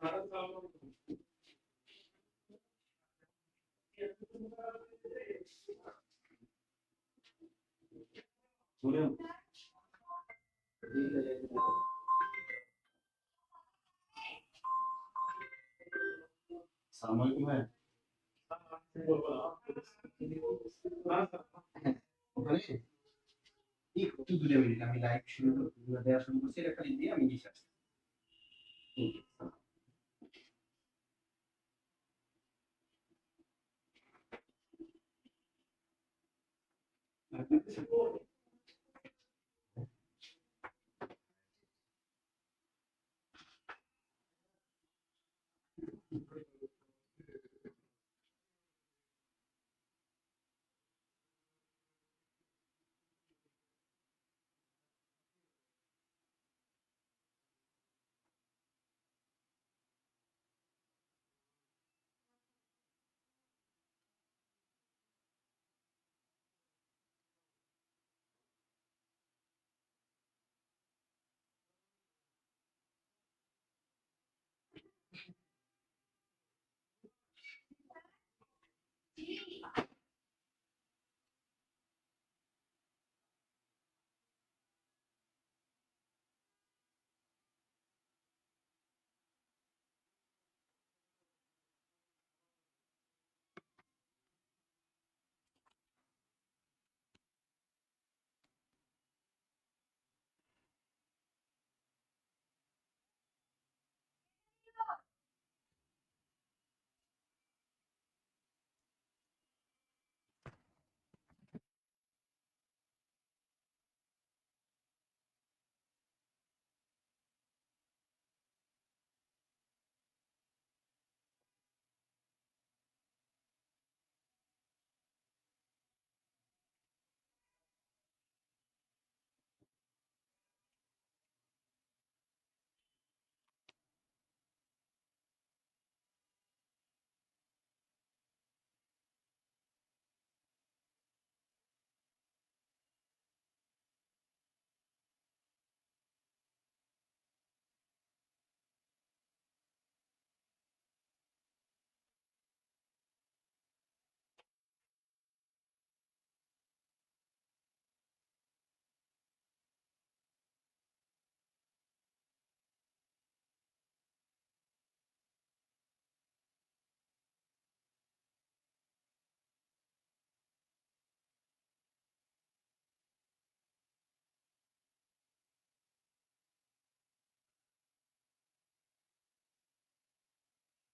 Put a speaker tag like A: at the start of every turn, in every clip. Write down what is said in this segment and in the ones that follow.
A: সালামালাইকুম ভাই। ওখানে একটু দূরে মিনিট আমি লাইভ দেওয়া শুরু করছি, এটা খালি দিয়ে আমি নিচে আসছি।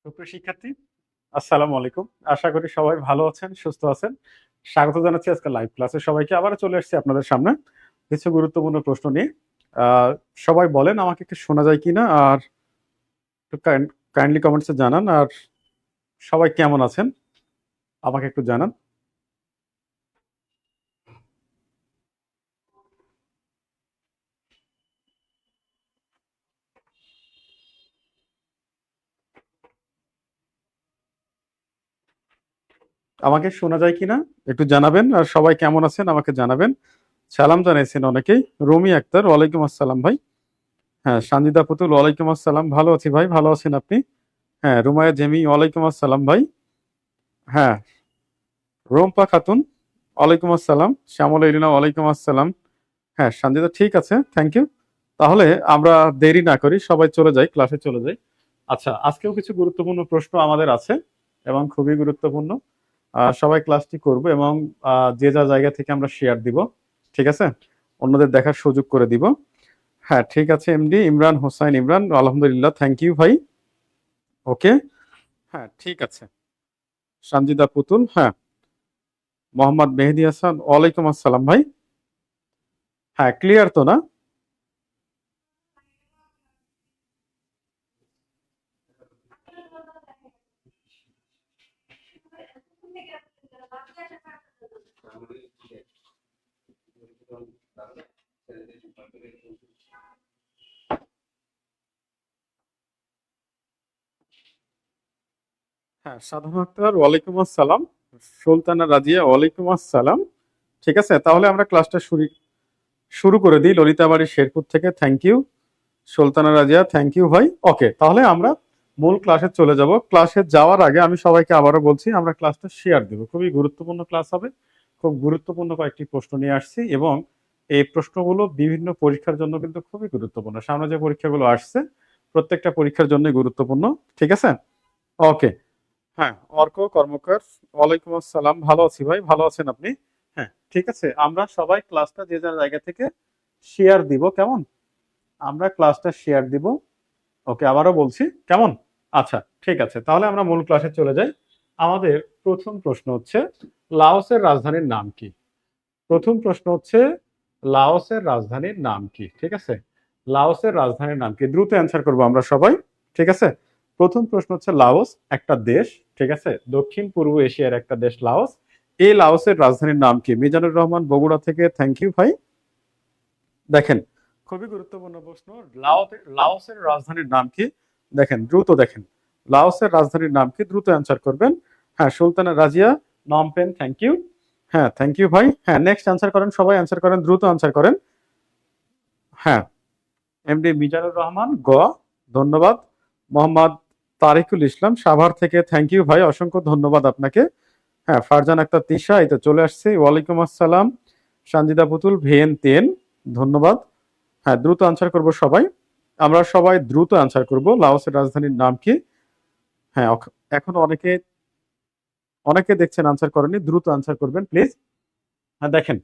B: সুপ্রিয় শিক্ষার্থী, আসসালামু আলাইকুম। আশা করি সবাই ভালো আছেন, সুস্থ আছেন। স্বাগত জানাচ্ছি আজকে লাইভ ক্লাসে সবাইকে। আবার চলে এসেছি আপনাদের সামনে কিছু গুরুত্বপূর্ণ প্রশ্ন নিয়ে। সবাই বলেন আমাকে একটু শোনা যায় কিনা, আর একটু কাইন্ডলি কমেন্টসে জানান। আর সবাই কেমন আছেন আমাকে একটু জানান। আমাকে শোনা যায় কিনা একটু জানাবেন, আর সবাই কেমন আছেন আমাকে জানাবেন। সালাম জানাইছেন অনেকেই। রমি আক্তার, ওয়ালাইকুম আসসালাম ভাই। হ্যাঁ, সানজিদা পুতুল, ওয়ালাইকুম আসসালাম। ভালো আছি ভাই, ভালো আছেন আপনি? হ্যাঁ, রুমায়া জেমি, ওয়ালাইকুম আসসালাম ভাই। হ্যাঁ, রোম্পা খাতুন, ওয়ালাইকুম আসসালাম। শ্যামল ইরিনা, ওয়ালাইকুম আসসালাম। হ্যাঁ, সঞ্জিতা, ঠিক আছে, থ্যাংক ইউ। তাহলে আমরা দেরি না করি, সবাই চলে যাই, ক্লাসে চলে যাই। আচ্ছা, আজকেও কিছু গুরুত্বপূর্ণ প্রশ্ন আমাদের আছে এবং খুবই গুরুত্বপূর্ণ। সবাই ক্লাসটি করব এবং যে যা জায়গা থেকে আমরা শেয়ার দিব, ঠিক আছে, অন্যদের দেখার সুযোগ করে দিব। হ্যাঁ, ঠিক আছে এমডি ইমরান হোসাইন ইমরান, আলহামদুলিল্লাহ, থ্যাংক ইউ ভাই। ওকে, হ্যাঁ ঠিক আছে। সঞ্জিদা পুতুল, হ্যাঁ। মোহাম্মদ মেহেদি হাসান, ওয়ালাইকুম আসসালাম ভাই। হ্যাঁ, ক্লিয়ার তো না? হ্যাঁ, সাধন আক্তার, ওয়ালাইকুম আসসালাম। সুলতানা রাজিয়া, ওয়ালাইকুম আসসালাম। ঠিক আছে, তাহলে আমরা ক্লাসটা শুরু করে দিই। ললিতাবাড়ি শেরপুর থেকে, thank you. Sultana Razia, thank you ভাই। ওকে, তাহলে আমরা মূল ক্লাসে চলে যাব। ক্লাসে যাওয়ার আগে আমি সবাইকে আবারও বলছি, আমরা ক্লাসটা শেয়ার দেব। খুবই গুরুত্বপূর্ণ ক্লাস হবে। খুব গুরুত্বপূর্ণ কয়েকটি প্রশ্ন নিয়ে আসছি এবং এই প্রশ্নগুলো বিভিন্ন পরীক্ষার জন্য কিন্তু খুবই গুরুত্বপূর্ণ। সামনে যে পরীক্ষাগুলো আসছে প্রত্যেকটা পরীক্ষার জন্যই গুরুত্বপূর্ণ। ঠিক আছে? ওকে। হ্যাঁ, অর্ক কর্মকার, ওয়ালাইকুম আসসালাম। ভালো আছি ভাই, ভালো আছেন আপনি? হ্যাঁ, ঠিক আছে। আমরা সবাই ক্লাসটা যে যার জায়গা থেকে শেয়ার দিব, কেমন? আমরা ক্লাসটা শেয়ার দিব। ওকে, আবারও বলছি, কেমন? আচ্ছা, ঠিক আছে। তাহলে আমরা মূল ক্লাসে চলে যাই। আমাদের প্রথম প্রশ্ন হচ্ছে, লাওসের রাজধানীর নাম কি? প্রথম প্রশ্ন হচ্ছে, লাওসের রাজধানীর নাম কি? ঠিক আছে? লাওসের রাজধানীর নাম কি? দ্রুত অ্যান্সার করবো আমরা সবাই। ঠিক আছে? প্রথম প্রশ্ন হচ্ছে, লাওস একটা দেশ। ঠিক আছে? দক্ষিণ পূর্ব এশিয়ার একটা দেশ লাওস। এই লাওসের রাজধানীর নাম কি? মিজানুর রহমান বগুড়া থেকে, থ্যাংক ইউ ভাই। দেখেন, খুবই গুরুত্বপূর্ণ প্রশ্ন। লাওসের রাজধানীর নাম কি? দেখেন, দ্রুত দেখেন, লাওসের রাজধানীর নাম কি? দ্রুত অ্যান্সার করবেন। হ্যাঁ, সুলতানা রাজিয়া, নমপেন, থ্যাংক ইউ। হ্যাঁ, থ্যাংক ইউ ভাই। হ্যাঁ, নেক্সট অ্যান্সার করেন, সবাই অ্যান্সার করেন, দ্রুত অ্যান্সার করেন। হ্যাঁ, এমডি মিজানুর রহমান, গ, ধন্যবাদ। মোহাম্মদ তারিকুল ইসলাম সাভার থেকে, থ্যাংক ইউ ভাই, অসংখ্য ধন্যবাদ আপনাকে। হ্যাঁ, ফারজান আক্তার তিশা, এই তো চলে আসছে, ওয়ালাইকুম আসসালাম। সঞ্জিদা পুতুল, ভিএন তেন, ধন্যবাদ। হ্যাঁ, দ্রুত আনসার করব সবাই। আমরা সবাই দ্রুত আনসার করব। লাওসের রাজধানীর নাম কি? হ্যাঁ, এখন অনেকে অনেকে দেখছেন আনসার করেনি, দ্রুত আনসার করবেন প্লিজ। হ্যাঁ, দেখেন।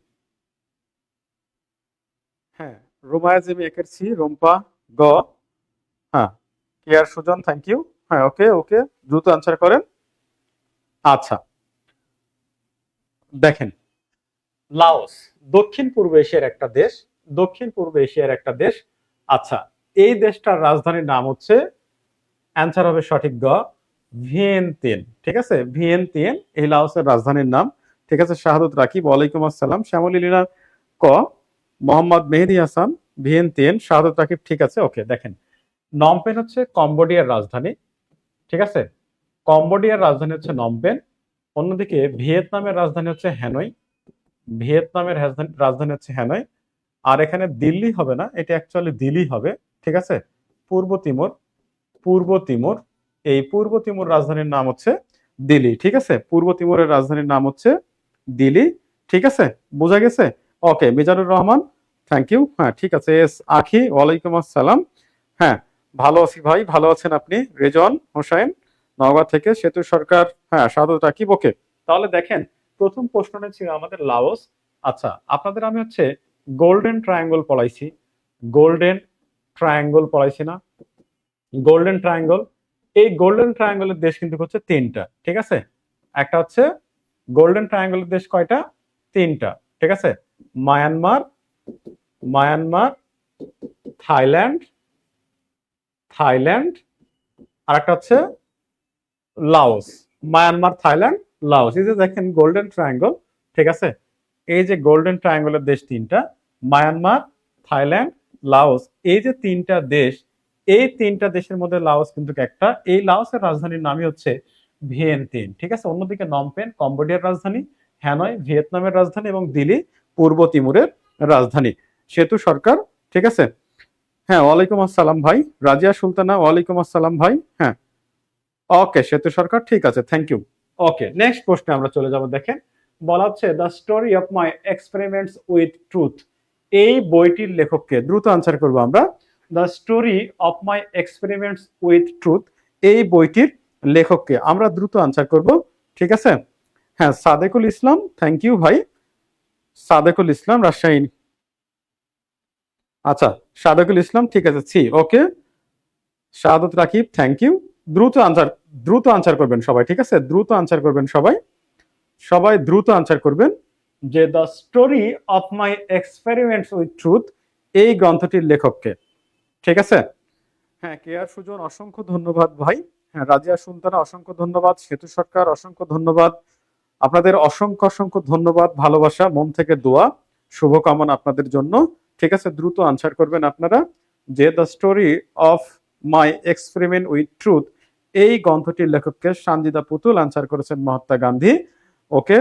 B: হ্যাঁ, রোমায়া জেমি একের সি, রুম্পা, গ। হ্যাঁ, কেয়ার সুজন, থ্যাংক ইউ। হ্যাঁ, ওকে ওকে, দ্রুত আনসার করেন। আচ্ছা, দেখেন, লাওস দক্ষিণ পূর্ব এশিয়ার একটা দেশ। দক্ষিণ পূর্ব এশিয়ার একটা দেশ। আচ্ছা, এই দেশটার রাজধানীর নাম হচ্ছে, অ্যান্সার হবে সঠিক গ, ভিয়েনতিন। ঠিক আছে? ভিয়েনতিন এই লাওসের রাজধানীর নাম। ঠিক আছে? শাহাদত রাকিব, ওয়ালাইকুম আসসালাম। শ্যামলী লীনা, ক। মোহাম্মদ মেহেদি হাসান, ভিয়েনতিন। শাহাদত রাকিব, ঠিক আছে। ওকে, দেখেন, নমপেন হচ্ছে কম্বোডিয়ার রাজধানী। ঠিক আছে? কম্বোডিয়ার রাজধানী হচ্ছে নমপেন। অন্যদিকে ভিয়েতনামের রাজধানী হচ্ছে হ্যানয়। ভিয়েতনামের রাজধানী হচ্ছে হ্যানয়। আর এখানে দিল্লি হবে না, এটা অ্যাকচুয়ালি দিল্লি হবে। ঠিক আছে? পূর্ব তিমুর, পূর্ব তিমুর, এই পূর্ব তিমুর রাজধানীর নাম হচ্ছে দিল্লি। ঠিক আছে? পূর্ব তিমুরের রাজধানীর নাম হচ্ছে দিল্লি। ঠিক আছে? বোঝা গেছে? ওকে, মিজানুর রহমান, থ্যাংক ইউ। হ্যাঁ, ঠিক আছে। এস আখি, ওয়ালাইকুম আসসালাম। হ্যাঁ, ভালো আছি ভাই, ভালো আছেন আপনি? রেজন হোসেন, নওগাঁ থেকে, সেতু সরকার, হ্যাঁ, সাদত রাকিব। ওকে, তাহলে দেখেন, প্রথম প্রশ্নটা ছিল আমাদের লাওস। আচ্ছা, আপনাদের আমি হচ্ছে গোল্ডেন ট্রায়াঙ্গল পড়াইছি। গোল্ডেন ট্রায়াঙ্গল পড়াইছি না? গোল্ডেন ট্রায়াঙ্গল, এই গোল্ডেন ট্রায়াঙ্গলের দেশ কিন্তু হচ্ছে তিনটা। ঠিক আছে? একটা হচ্ছে গোল্ডেন ট্রায়াঙ্গলের দেশ কয়টা? তিনটা। ঠিক আছে? মায়ানমার, মায়ানমার, থাইল্যান্ড, থাইল্যান্ড, আর একটা হচ্ছে লাওস। Myanmar, Thailand, Laos. এই যে দেখেন গোল্ডেন ট্রায়াঙ্গল। ঠিক আছে? এই যে গোল্ডেন ট্রায়াঙ্গলের দেশ তিনটা, মায়ানমার, থাইল্যান্ড, লাওস। এই যে তিনটা দেশ, এই তিনটা দেশের মধ্যে লাওস কিন্তু একটা। এই লাওসের রাজধানীর নামই হচ্ছে ভিয়েনতিন। ঠিক আছে? অন্যদিকে নমপেন কম্বোডিয়ার রাজধানী, হ্যানয় ভিয়েতনামের রাজধানী এবং দিল্লি পূর্ব তিমুরের রাজধানী। সেতু সরকার, ঠিক আছে? হ্যাঁ, ওয়ালাইকুম আসসালাম ভাই। রাজিয়া সুলতানা, ওয়ালাইকুম আসসালাম ভাই। হ্যাঁ, ওকে, সেতু সরকার, ঠিক আছে, থ্যাংক ইউ। ওকে, নেক্সট প্রশ্নে আমরা চলে যাব। দেখেন, বলা হচ্ছে the story of my experiments with truth. এই বইটির লেখককে? দ্রুত আনসার করব আমরা। The story of my experiments with truth, এই বইটির লেখককে? আমরা দ্রুত আনসার করব। ঠিক আছে? হ্যাঁ, সাদেকুল ইসলাম, থ্যাংক ইউ ভাই। সাদেকুল ইসলাম, রাজশাহী। আচ্ছা, সাদেকুল ইসলাম, ঠিক আছে, C. Okay, Shahadat Rakib, thank you. দ্রুত আনসার, দ্রুত আনসার করবেন সবাই। ঠিক আছে? দ্রুত আনসার করবেন সবাই, সবাই দ্রুত আনসার করবেন যে the story of my experiments with truth এই গ্রন্থটির লেখককে। ঠিক আছে? হ্যাঁ, কে আর সুজন, অসংখ্য ধন্যবাদ ভাই। হ্যাঁ, রাজিয়া সুলতানা, অসংখ্য ধন্যবাদ। সেতু সরকার, অসংখ্য ধন্যবাদ। আপনাদের অসংখ্য অসংখ্য ধন্যবাদ, ভালোবাসা, মন থেকে দোয়া, শুভকামনা আপনাদের জন্য। ঠিক আছে? দ্রুত আনসার করবেন আপনারা যে the story of my experiment with truth এই গ্রন্থটির লেখককে? সঞ্জিদা পুতুল, আনসার করেছেন মহাত্মা গান্ধী। ওকে,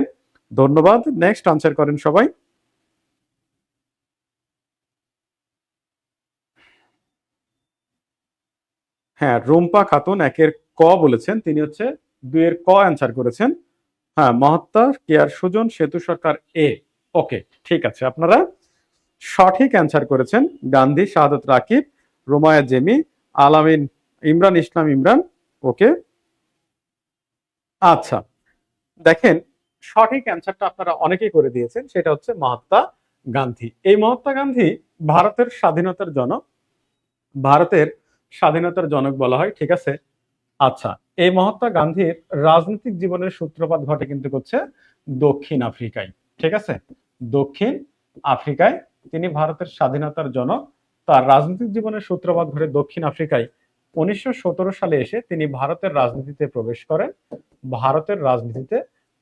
B: ধন্যবাদ। নেক্সট আনসার করেন সবাই। হ্যাঁ, রুম্পা খাতুন একের ক বলেছেন, তিনি হচ্ছে দুইয়ের ক অ্যান্সার করেছেন। হ্যাঁ, মহাত্মা কেয়ার সুজন, সেতু সরকার এ। ওকে, ঠিক আছে, আপনারা সঠিক অ্যান্সার করেছেন। গান্ধী, শাহাদত রাকিব, রোমায়া জেমি, আলামিন, ইমরান ইসলাম ইমরান। ওকে, আচ্ছা, দেখেন সঠিক অ্যান্সারটা আপনারা অনেকেই করে দিয়েছেন, সেটা হচ্ছে মহাত্মা গান্ধী। এই মহাত্মা গান্ধী ভারতের স্বাধীনতার জনক, ভারতের স্বাধীনতার জনক বলা হয়, ঠিক আছে। আচ্ছা, এই মহাত্মা গান্ধীর রাজনৈতিক জীবনের সূত্রপাত ঘটে কিন্তু হচ্ছে দক্ষিণ আফ্রিকায়, ঠিক আছে। দক্ষিণ আফ্রিকায় তিনি ভারতের স্বাধীনতার জনক। তার রাজনৈতিক জীবনের সূত্রপাত ঘটে দক্ষিণ আফ্রিকায়। 1917 সালে এসে তিনি ভারতের রাজনীতিতে প্রবেশ করেন, ভারতের রাজনীতিতে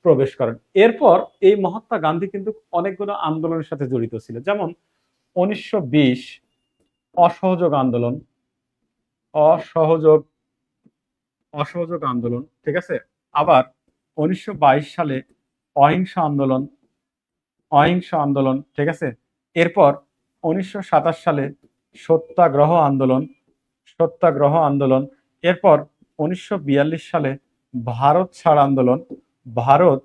B: প্রবেশ করেন। এরপর এই মহাত্মা গান্ধী কিন্তু অনেকগুলো আন্দোলনের সাথে জড়িত ছিল, যেমন 1920 অসহযোগ আন্দোলন, অসহযোগ অসহযোগ আন্দোলন, ঠিক আছে। আবার 1922 সালে অহিংস আন্দোলন, অহিংস আন্দোলন, ঠিক আছে। এরপর 1927 সালে সত্যাগ্রহ আন্দোলন, সত্যাগ্রহ আন্দোলন। এরপর 1942 সালে ভারত ছাড় আন্দোলন, ভারত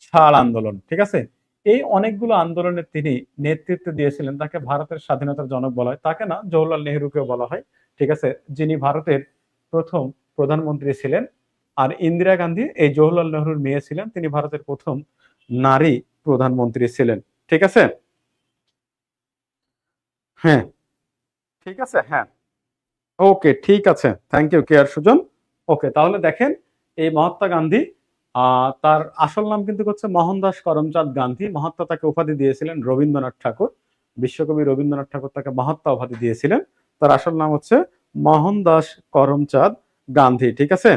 B: ছাড় আন্দোলন, ঠিক আছে। এই অনেকগুলো আন্দোলনে তিনি নেতৃত্ব দিয়েছিলেন। তাকে ভারতের স্বাধীনতার জনক বলা হয়, তাকে না, জওহরলাল নেহরুকেও বলা হয়, ঠিক আছে, যিনি ভারতের প্রথম প্রধানমন্ত্রী ছিলেন। আর ইন্দিরা গান্ধী এই জওহরলাল নেহরুর মেয়ে ছিলেন, তিনি ভারতের প্রথম নারী প্রধানমন্ত্রী ছিলেন, ঠিক আছে। হ্যাঁ, ঠিক আছে, হ্যাঁ, ওকে, ঠিক আছে, থ্যাংক ইউ কেয়ার সুজন। ওকে, তাহলে দেখেন এই মহাত্মা গান্ধী, তার আসল নাম কিন্তু হচ্ছে মোহনদাস করমচাঁদ গান্ধী। মহাত্মা তাকে উপাধি দিয়েছিলেন রবীন্দ্রনাথ ঠাকুর, বিশ্বকবি রবীন্দ্রনাথ ঠাকুর তাকে মহাত্মা উপাধি দিয়েছিলেন। তার আসল নাম হচ্ছে মোহনদাস করমচাঁদ গান্ধী, ঠিক আছে,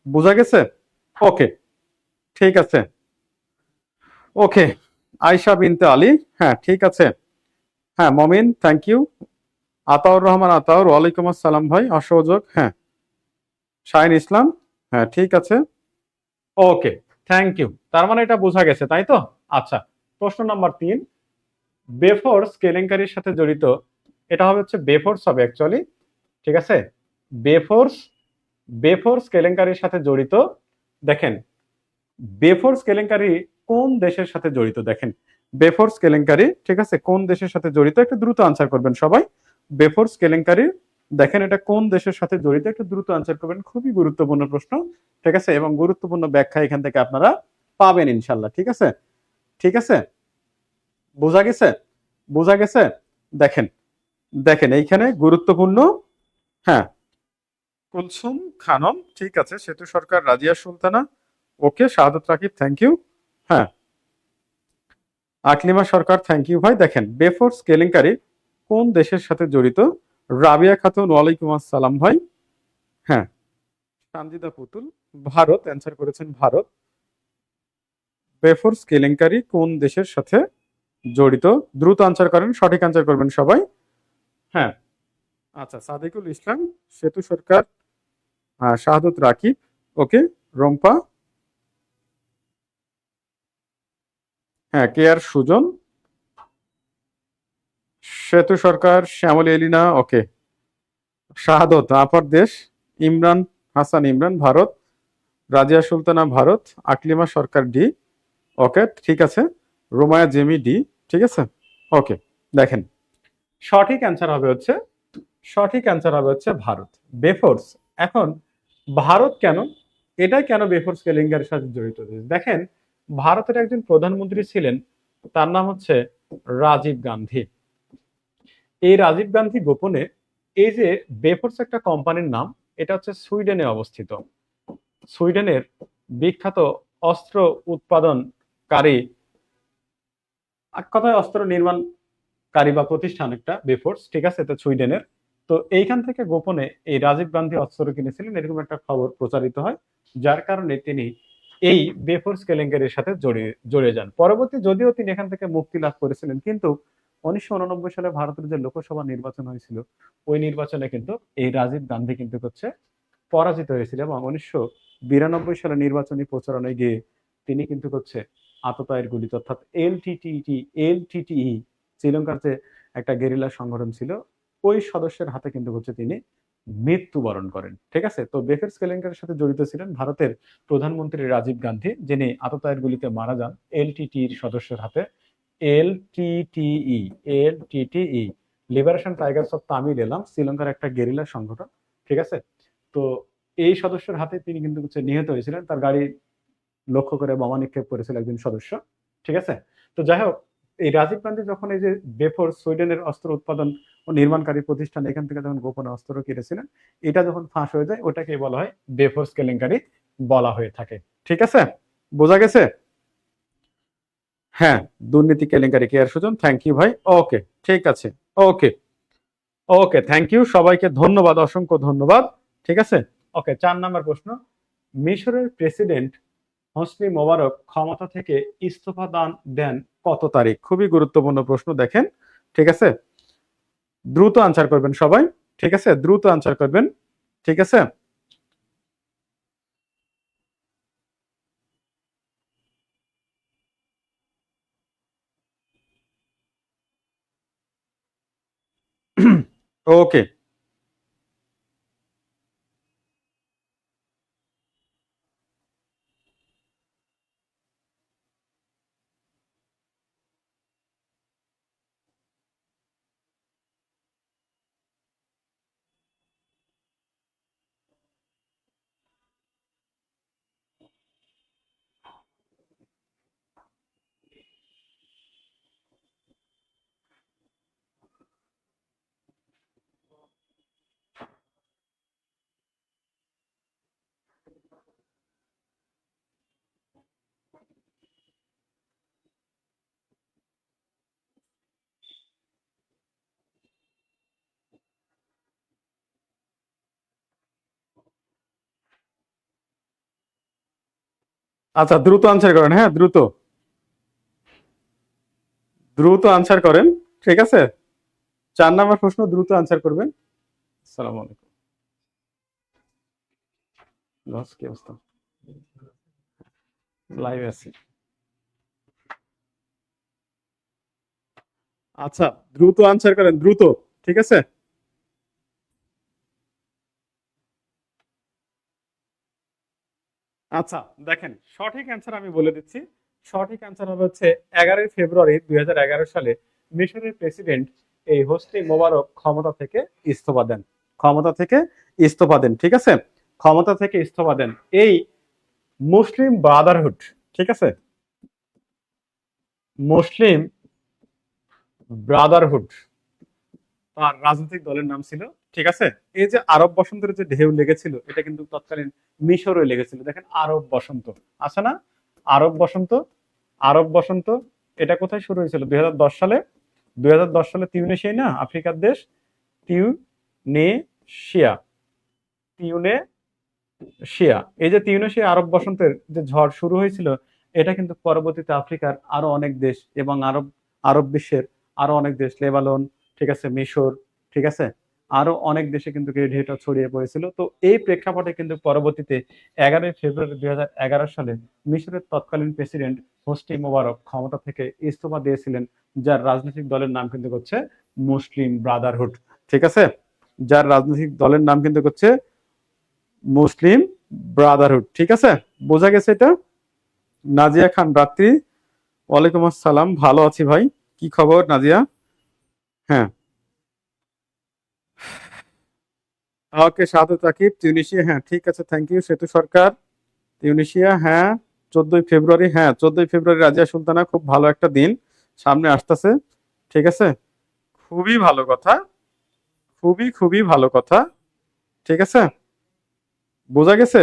B: বোঝা গেছে। ওকে, ঠিক আছে, ওকে, আয়শা বিনতে আলী, হ্যাঁ, ঠিক আছে। হ্যাঁ, মমিন, থ্যাংক ইউ। আতাউর রহমান আতাউর, ওয়ালাইকুম আসসালাম ভাই, অসহযোগ, হ্যাঁ। শাহিন ইসলাম, হ্যাঁ, ঠিক আছে, ওকে, থ্যাংক ইউ। তার মানে এটা বোঝা গেছে, তাই তো। আচ্ছা, প্রশ্ন নাম্বার 3, বেফোর্স কেলেঙ্কারির সাথে জড়িত, এটা হবে হচ্ছে বেফোর্স হবে অ্যাকচুয়ালি, ঠিক আছে। বেফোর্স, বেফোর্স কেলেঙ্কারির সাথে জড়িত, দেখেন বেফোর্স কেলেঙ্কারি কোন দেশের সাথে জড়িত, দেখেন বেফোর্স কেলেঙ্কারি, ঠিক আছে, কোন দেশের সাথে জড়িত, একটু দ্রুত আনসার করবেন সবাই। বেফোর্স কেলেঙ্কারি, দেখেন এটা কোন দেশের সাথে জড়িত, একটু দ্রুত আনসার করবেন, খুবই গুরুত্বপূর্ণ প্রশ্ন, ঠিক আছে, এবং গুরুত্বপূর্ণ ব্যাখ্যা এখান থেকে আপনারা পাবেন ইনশাল্লাহ, ঠিক আছে। ঠিক আছে, বোঝা গেছে, বোঝা গেছে। দেখেন, দেখেন এইখানে গুরুত্বপূর্ণ, হ্যাঁ, কুলসুম খানম, ঠিক আছে, সেতু সরকার, রাজিয়া সুলতানা, ওকে, শাহাদত রাকিব, থ্যাংক ইউ। হ্যাঁ, আকলিমা সরকার, থ্যাংক ইউ ভাই। দেখেন বেফোর্স কেলেঙ্কারি কোন দেশের সাথে জড়িত, রাবিয়া খাতুন, ওয়ালাইকুম আসসালাম ভাই। হ্যাঁ, সানজিদা পুতুল, ভারত অ্যান্সার করেছেন, ভারত। বেফোর্স কেলেঙ্কারি কোন দেশের সাথে জড়িত, দ্রুত আনসার করেন, সঠিক আনসার করবেন সবাই। হ্যাঁ, আচ্ছা, সাদিকুল ইসলাম, সেতু সরকার, শাহাদত রাকিব, ওকে, রম্পা, হ্যাঁ, কেয়ার সুজন, সেতু সরকার, শ্যামলী এলিনা, ওকে, শাহাদত আপার দেশ, ইমরান হাসান ইমরান, ভারত, রাজিয়া সুলতানা, ভারত, আকলিমা সরকার, ডি, ওকে, ঠিক আছে, রোমায়া জেমি, ডি, ঠিক আছে, ওকে। দেখেন সঠিক অ্যান্সার হবে হচ্ছে, সঠিক অ্যান্সার হবে হচ্ছে ভারত, বেফোর্স। এখন ভারত কেন, এটাই কেন বেফোর্স কেলেঙ্কারির সাথে জড়িত, দেখেন ভারতের একজন প্রধানমন্ত্রী ছিলেন, তার নাম হচ্ছে রাজীব গান্ধী। এই রাজীব গান্ধী গোপনে, এই যে বেফোর্স একটা কোম্পানির নাম, এটা হচ্ছে সুইডেনে অবস্থিত। সুইডেনের বিখ্যাত অস্ত্র উৎপাদনকারী, এক কথায় অস্ত্র নির্মাণকারী বা প্রতিষ্ঠান একটা বেফোর্স, ঠিক আছে, তো সুইডেনের। তো এইখান থেকে গোপনে এই রাজীব গান্ধী অস্ত্র কিনেছিলেন, এরকম একটা খবর প্রচারিত হয়, যার কারণে তিনি এই বেফোর্স কেলেঙ্কারির সাথে জড়িয়ে যান। পরবর্তী যদিও তিনি এখান থেকে মুক্তি লাভ করেছিলেন, কিন্তু 1989 সালে ভারতের যে লোকসভা নির্বাচন হয়েছিল, ওই নির্বাচনে কিন্তু এই রাজীব গান্ধী কিন্তু হচ্ছে পরাজিত হয়েছিল, এবং 1992 সালে নির্বাচনী প্রচারণায় গিয়ে তিনি কিন্তু হচ্ছে আততায়ীর গুলিতে, অর্থাৎ এলটিটিই, শ্রীলঙ্কার যে একটা গেরিলা সংগঠন ছিল, ওই সদস্যের হাতে কিন্তু হচ্ছে তিনি মৃত্যুবরণ করেন। ঠিক আছে, তো বেফেরস কেলেঙ্কারির সাথে জড়িত ছিলেন ভারতের প্রধানমন্ত্রী রাজীব গান্ধী, যিনি আততায়ীর গুলিতে মারা যান এলটিটিইর সদস্যের হাতে। LTTE, LTTE liberation Tigers of Tamil এলাম, শ্রীলঙ্কার একটা গেরিলা সংগঠন। ঠিক আছে, তো এই সদস্যের হাতে তিনি কিন্তু নিহত হয়েছিলেন, তার গাড়ি লক্ষ্য করে বোমা নিক্ষেপ করেছিল একজন সদস্য। ঠিক আছে, তো যাই হোক, এই রাজীব গান্ধী যখন এই যে বেফোর সুইডেনের অস্ত্র উৎপাদন ও নির্মাণকারী প্রতিষ্ঠান এখান থেকে যখন গোপনে অস্ত্র কিনেছিলেন, এটা যখন ফাঁস হয়ে যায় ওটাকে বলা হয় বেফোর্স কেলেঙ্কারি বলা হয়ে থাকে। ঠিক আছে, বোঝা গেছে? হ্যাঁ, দুর্নীতি কেলেঙ্কারি। কেয়ার সুজন, থ্যাংক ইউ ভাই। ওকে, ঠিক আছে। ওকে, ওকে, থ্যাংক ইউ সবাইকে, ধন্যবাদ, অসংখ্য ধন্যবাদ। ঠিক আছে, ওকে, 4 নম্বর প্রশ্ন। মিশরের প্রেসিডেন্ট হোসনি মোবারক ক্ষমতা থেকে ইস্তফা দেন কত তারিখ? খুবই গুরুত্বপূর্ণ প্রশ্ন, দেখেন। ঠিক আছে, দ্রুত আনসার করবেন সবাই। ঠিক আছে, দ্রুত আনসার করবেন। ঠিক আছে, ওকে। আচ্ছা, দ্রুত আনসার করেন, হ্যাঁ, দ্রুত দ্রুত আনসার করেন। ঠিক আছে, 4 নম্বর প্রশ্ন, দ্রুত আনসার করবেন। আসসালামু আলাইকুম। লস, কি অবস্থা? লাইভ আছে। আচ্ছা, দ্রুত আনসার করেন, দ্রুত। ঠিক আছে, আচ্ছা, দেখেন, সঠিক অ্যান্সার আমি বলে দিচ্ছি। সঠিক অ্যান্সার হবে হচ্ছে 11ই ফেব্রুয়ারি 2011 সালে মিশরের প্রেসিডেন্ট এই হোসনি মোবারক ক্ষমতা থেকে ইস্তফা দেন। ক্ষমতা থেকে ইস্তফা দেন। ঠিক আছে, ক্ষমতা থেকে ইস্তফা দেন। এই মুসলিম ব্রাদারহুড, ঠিক আছে, মুসলিম ব্রাদারহুড তার রাজনৈতিক দলের নাম ছিল। ঠিক আছে, এই যে আরব বসন্তের যে ঢেউ লেগেছিল, এটা কিন্তু তৎকালীন মিশরে লেগেছিল। দেখেন, আরব বসন্ত আছে না, আরব বসন্ত, আরব বসন্ত, এটা কোথায় শুরু হয়েছিল? 2010 সালে। 2010 সালে তিউনেশিয়া, না, আফ্রিকার দেশ তিউনেশিয়া, তিউনেশিয়া। এই যে তিউনেশিয়া আরব বসন্তের যে ঝড় শুরু হয়েছিল, এটা কিন্তু পরবর্তীতে আফ্রিকার আরো অনেক দেশ এবং আরব আরব বিশ্বের আরো অনেক দেশ, লেবানন, ঠিক আছে, মিশর, ঠিক আছে, আরো অনেক দেশে কিন্তু এই ঢেউটা ছড়িয়ে পড়েছিল। তো এই প্রেক্ষাপটে কিন্তু পরবর্তীতে 11ই ফেব্রুয়ারি 2011 সালে মিশরের তৎকালীন প্রেসিডেন্ট হোসনি মোবারক ক্ষমতা থেকে ইস্তফা দিয়েছিলেন, যার রাজনৈতিক দলের নাম কিন্তু হচ্ছে মুসলিম ব্রাদারহুড। ঠিক আছে, যার রাজনৈতিক দলের নাম কিন্তু হচ্ছে মুসলিম ব্রাদারহুড। ঠিক আছে, বোঝা গেছে এটা? নাজিয়া খান রাত্রি, ওয়ালাইকুম আসসালাম, ভালো আছি ভাই, কি খবর নাজিয়া? হ্যাঁ, ওকে, শাহাদত আকিব, তিউনিসিয়া, হ্যাঁ, ঠিক আছে, থ্যাংক ইউ। সেতু সরকার, তিউনিসিয়া, হ্যাঁ, 14ই ফেব্রুয়ারি, হ্যাঁ, 14ই ফেব্রুয়ারি, রাজিয়া সুলতানা, খুব ভালো একটা দিন সামনে আসতেছে। ঠিক আছে, খুবই ভালো কথা, খুবই খুবই ভালো কথা। ঠিক আছে, বোঝা গেছে?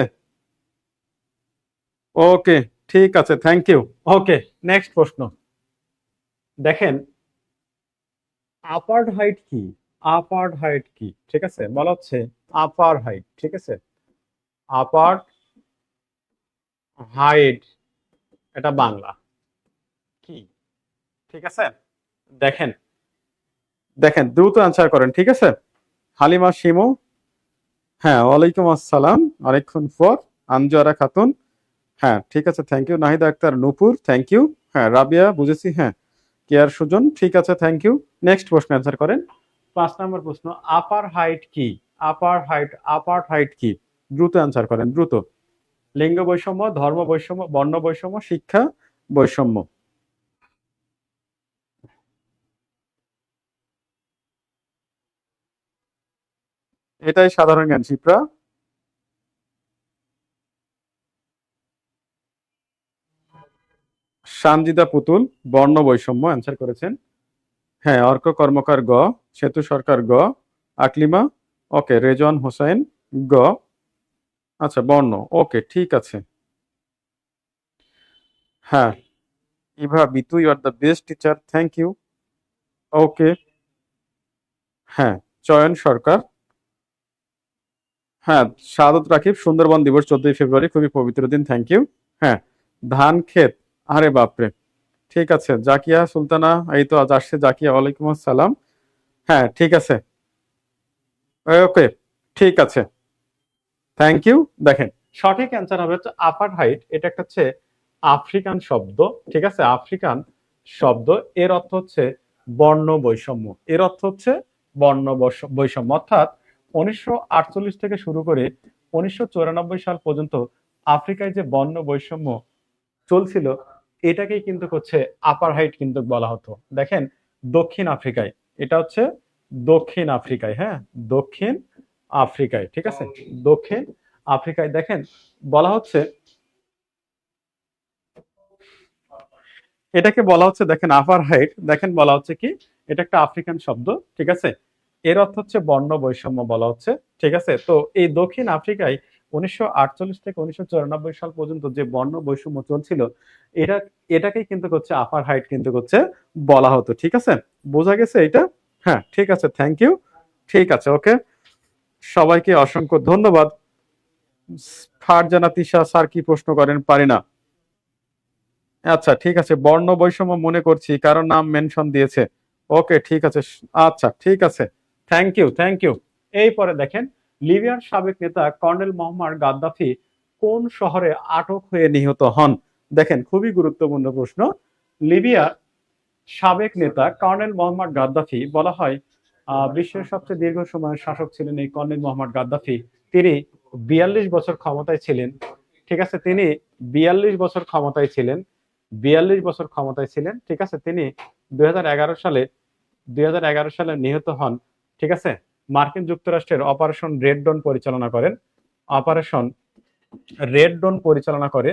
B: ওকে, ঠিক আছে, থ্যাংক ইউ। ওকে, নেক্সট প্রশ্ন। দেখেন, আপার হাইট কি? আপার হাইট কি? ঠিক আছে, বলা হচ্ছে আপার হাইট। ঠিক আছে, আপার হাইট, এটা বাংলা কি? ঠিক আছে, দেখেন, দেখেন, দ্রুত আনসার করেন। ঠিক আছে, হালিমা শিমু, হ্যাঁ, ওয়ালাইকুম আসসালাম, অনেকক্ষণ পর। আনজোয়ারা খাতুন, হ্যাঁ, ঠিক আছে, thank you. Nahida Akter Nupur, thank you. হ্যাঁ, রাবিয়া, বুঝেছি, হ্যাঁ। কেয়ার সুজন, ঠিক আছে, থ্যাংক ইউ। নেক্সট প্রশ্ন অ্যান্সার করেন। 5 নম্বর প্রশ্ন, আপার হাইট কি? আপারহাইট কি? দ্রুত অ্যান্সার করেন, দ্রুত। লিঙ্গ বৈষম্য, ধর্ম বৈষম্য, বর্ণ বৈষম্য, শিক্ষা বৈষম্য। এটাই সাধারণ জ্ঞান, শিপ্রা। সানজিদা পুতুল বর্ণ বৈষম্য অ্যান্সার করেছেন। হ্যাঁ, অর্ক কর্মকার গ, সেতু সরকার গ, আকলিমা ওকে, রেজওয়ান হোসেন গ। আচ্ছা, বর্ণ ওকে, ঠিক আছে। হ্যাঁ, Eva Bitu, you are the best teacher, thank you. Okay. হ্যাঁ, চয়ন সরকার। হ্যাঁ, শাহাদত রাকিব, সুন্দরবন দিবস 14ই ফেব্রুয়ারি, খুবই পবিত্র দিন, থ্যাংক ইউ। হ্যাঁ, ধান ক্ষেত, আরে বাপরে, ঠিক আছে। জাকিয়া সুলতানা, এই তো আজ আসছে জাকিয়া, ওয়ালাইকুম আসসালাম। হ্যাঁ, ঠিক আছে, ওকে, ঠিক আছে, থ্যাংক ইউ। দেখেন, সঠিক অ্যান্সার হবে হচ্ছে আপারহাইট। এটা একটা হচ্ছে আফ্রিকান শব্দ, ঠিক আছে, আফ্রিকান শব্দ। এর অর্থ হচ্ছে বর্ণ বৈষম্য, এর অর্থ হচ্ছে বর্ণ বৈষম্য। অর্থাৎ 1948 থেকে শুরু করে 1994 সাল পর্যন্ত আফ্রিকায় যে বর্ণ বৈষম্য চলছিল, এটাকেই কিন্তু হচ্ছে আপারহাইট কিন্তু বলা হতো। দেখেন, দক্ষিণ আফ্রিকায়, এটা হচ্ছে দক্ষিণ আফ্রিকায়, হ্যাঁ, দক্ষিণ আফ্রিকায়, ঠিক আছে, দক্ষিণ আফ্রিকায় দেখেন বলা হচ্ছে, এটাকে বলা হচ্ছে, দেখেন আপার হাইট, দেখেন বলা হচ্ছে কি, এটা একটা আফ্রিকান শব্দ, ঠিক আছে। এর অর্থ হচ্ছে বর্ণ বৈষম্য বলা হচ্ছে, ঠিক আছে। তো এই দক্ষিণ আফ্রিকায় 1948 থেকে 1994 সাল পর্যন্ত যে বর্ণ বৈষম্য চলছিল, এটা এটাকেই কিন্তু হচ্ছে আপার হাইট কিন্তু হচ্ছে বলা হতো, ঠিক আছে। বোঝা গেছে এটা? হ্যাঁ, ঠিক আছে, থ্যাংক ইউ। ঠিক আছে, ওকে, সবাইকে অসংখ্য ধন্যবাদ। ফারজানা তিশা স্যার কি প্রশ্ন করেন? পারি না। আচ্ছা, ঠিক আছে, বর্ণ বৈষম্য মনে করছি, কারণ নাম মেনশন দিয়েছে। ওকে, ঠিক আছে, আচ্ছা, ঠিক আছে, থ্যাংক ইউ, থ্যাংক ইউ। এই পরে দেখেন, লিবিয়ার সাবেক নেতা কর্নেল মোহাম্মদ গাদ্দাফি কোন শহরে আটক হয়ে নিহত হন? দেখেন, খুবই গুরুত্বপূর্ণ প্রশ্ন। লিবিয়ার সাবেক নেতা কর্নেল মোহাম্মদ গাদ্দাফি, বলা হয় বিশ্বের সবচেয়ে দীর্ঘ সময়ের শাসক ছিলেন এই কর্নেল মোহাম্মদ গাদ্দাফি। তিনি 42 বছর ক্ষমতায় ছিলেন, ঠিক আছে, তিনি 42 বছর ক্ষমতায় ছিলেন, 42 বছর ক্ষমতায় ছিলেন, ঠিক আছে। তিনি 2011 সালে নিহত হন, ঠিক আছে। মার্কিন যুক্তরাষ্ট্রের অপারেশন রেড ডন পরিচালনা করেন, অপারেশন রেড ডন পরিচালনা করে,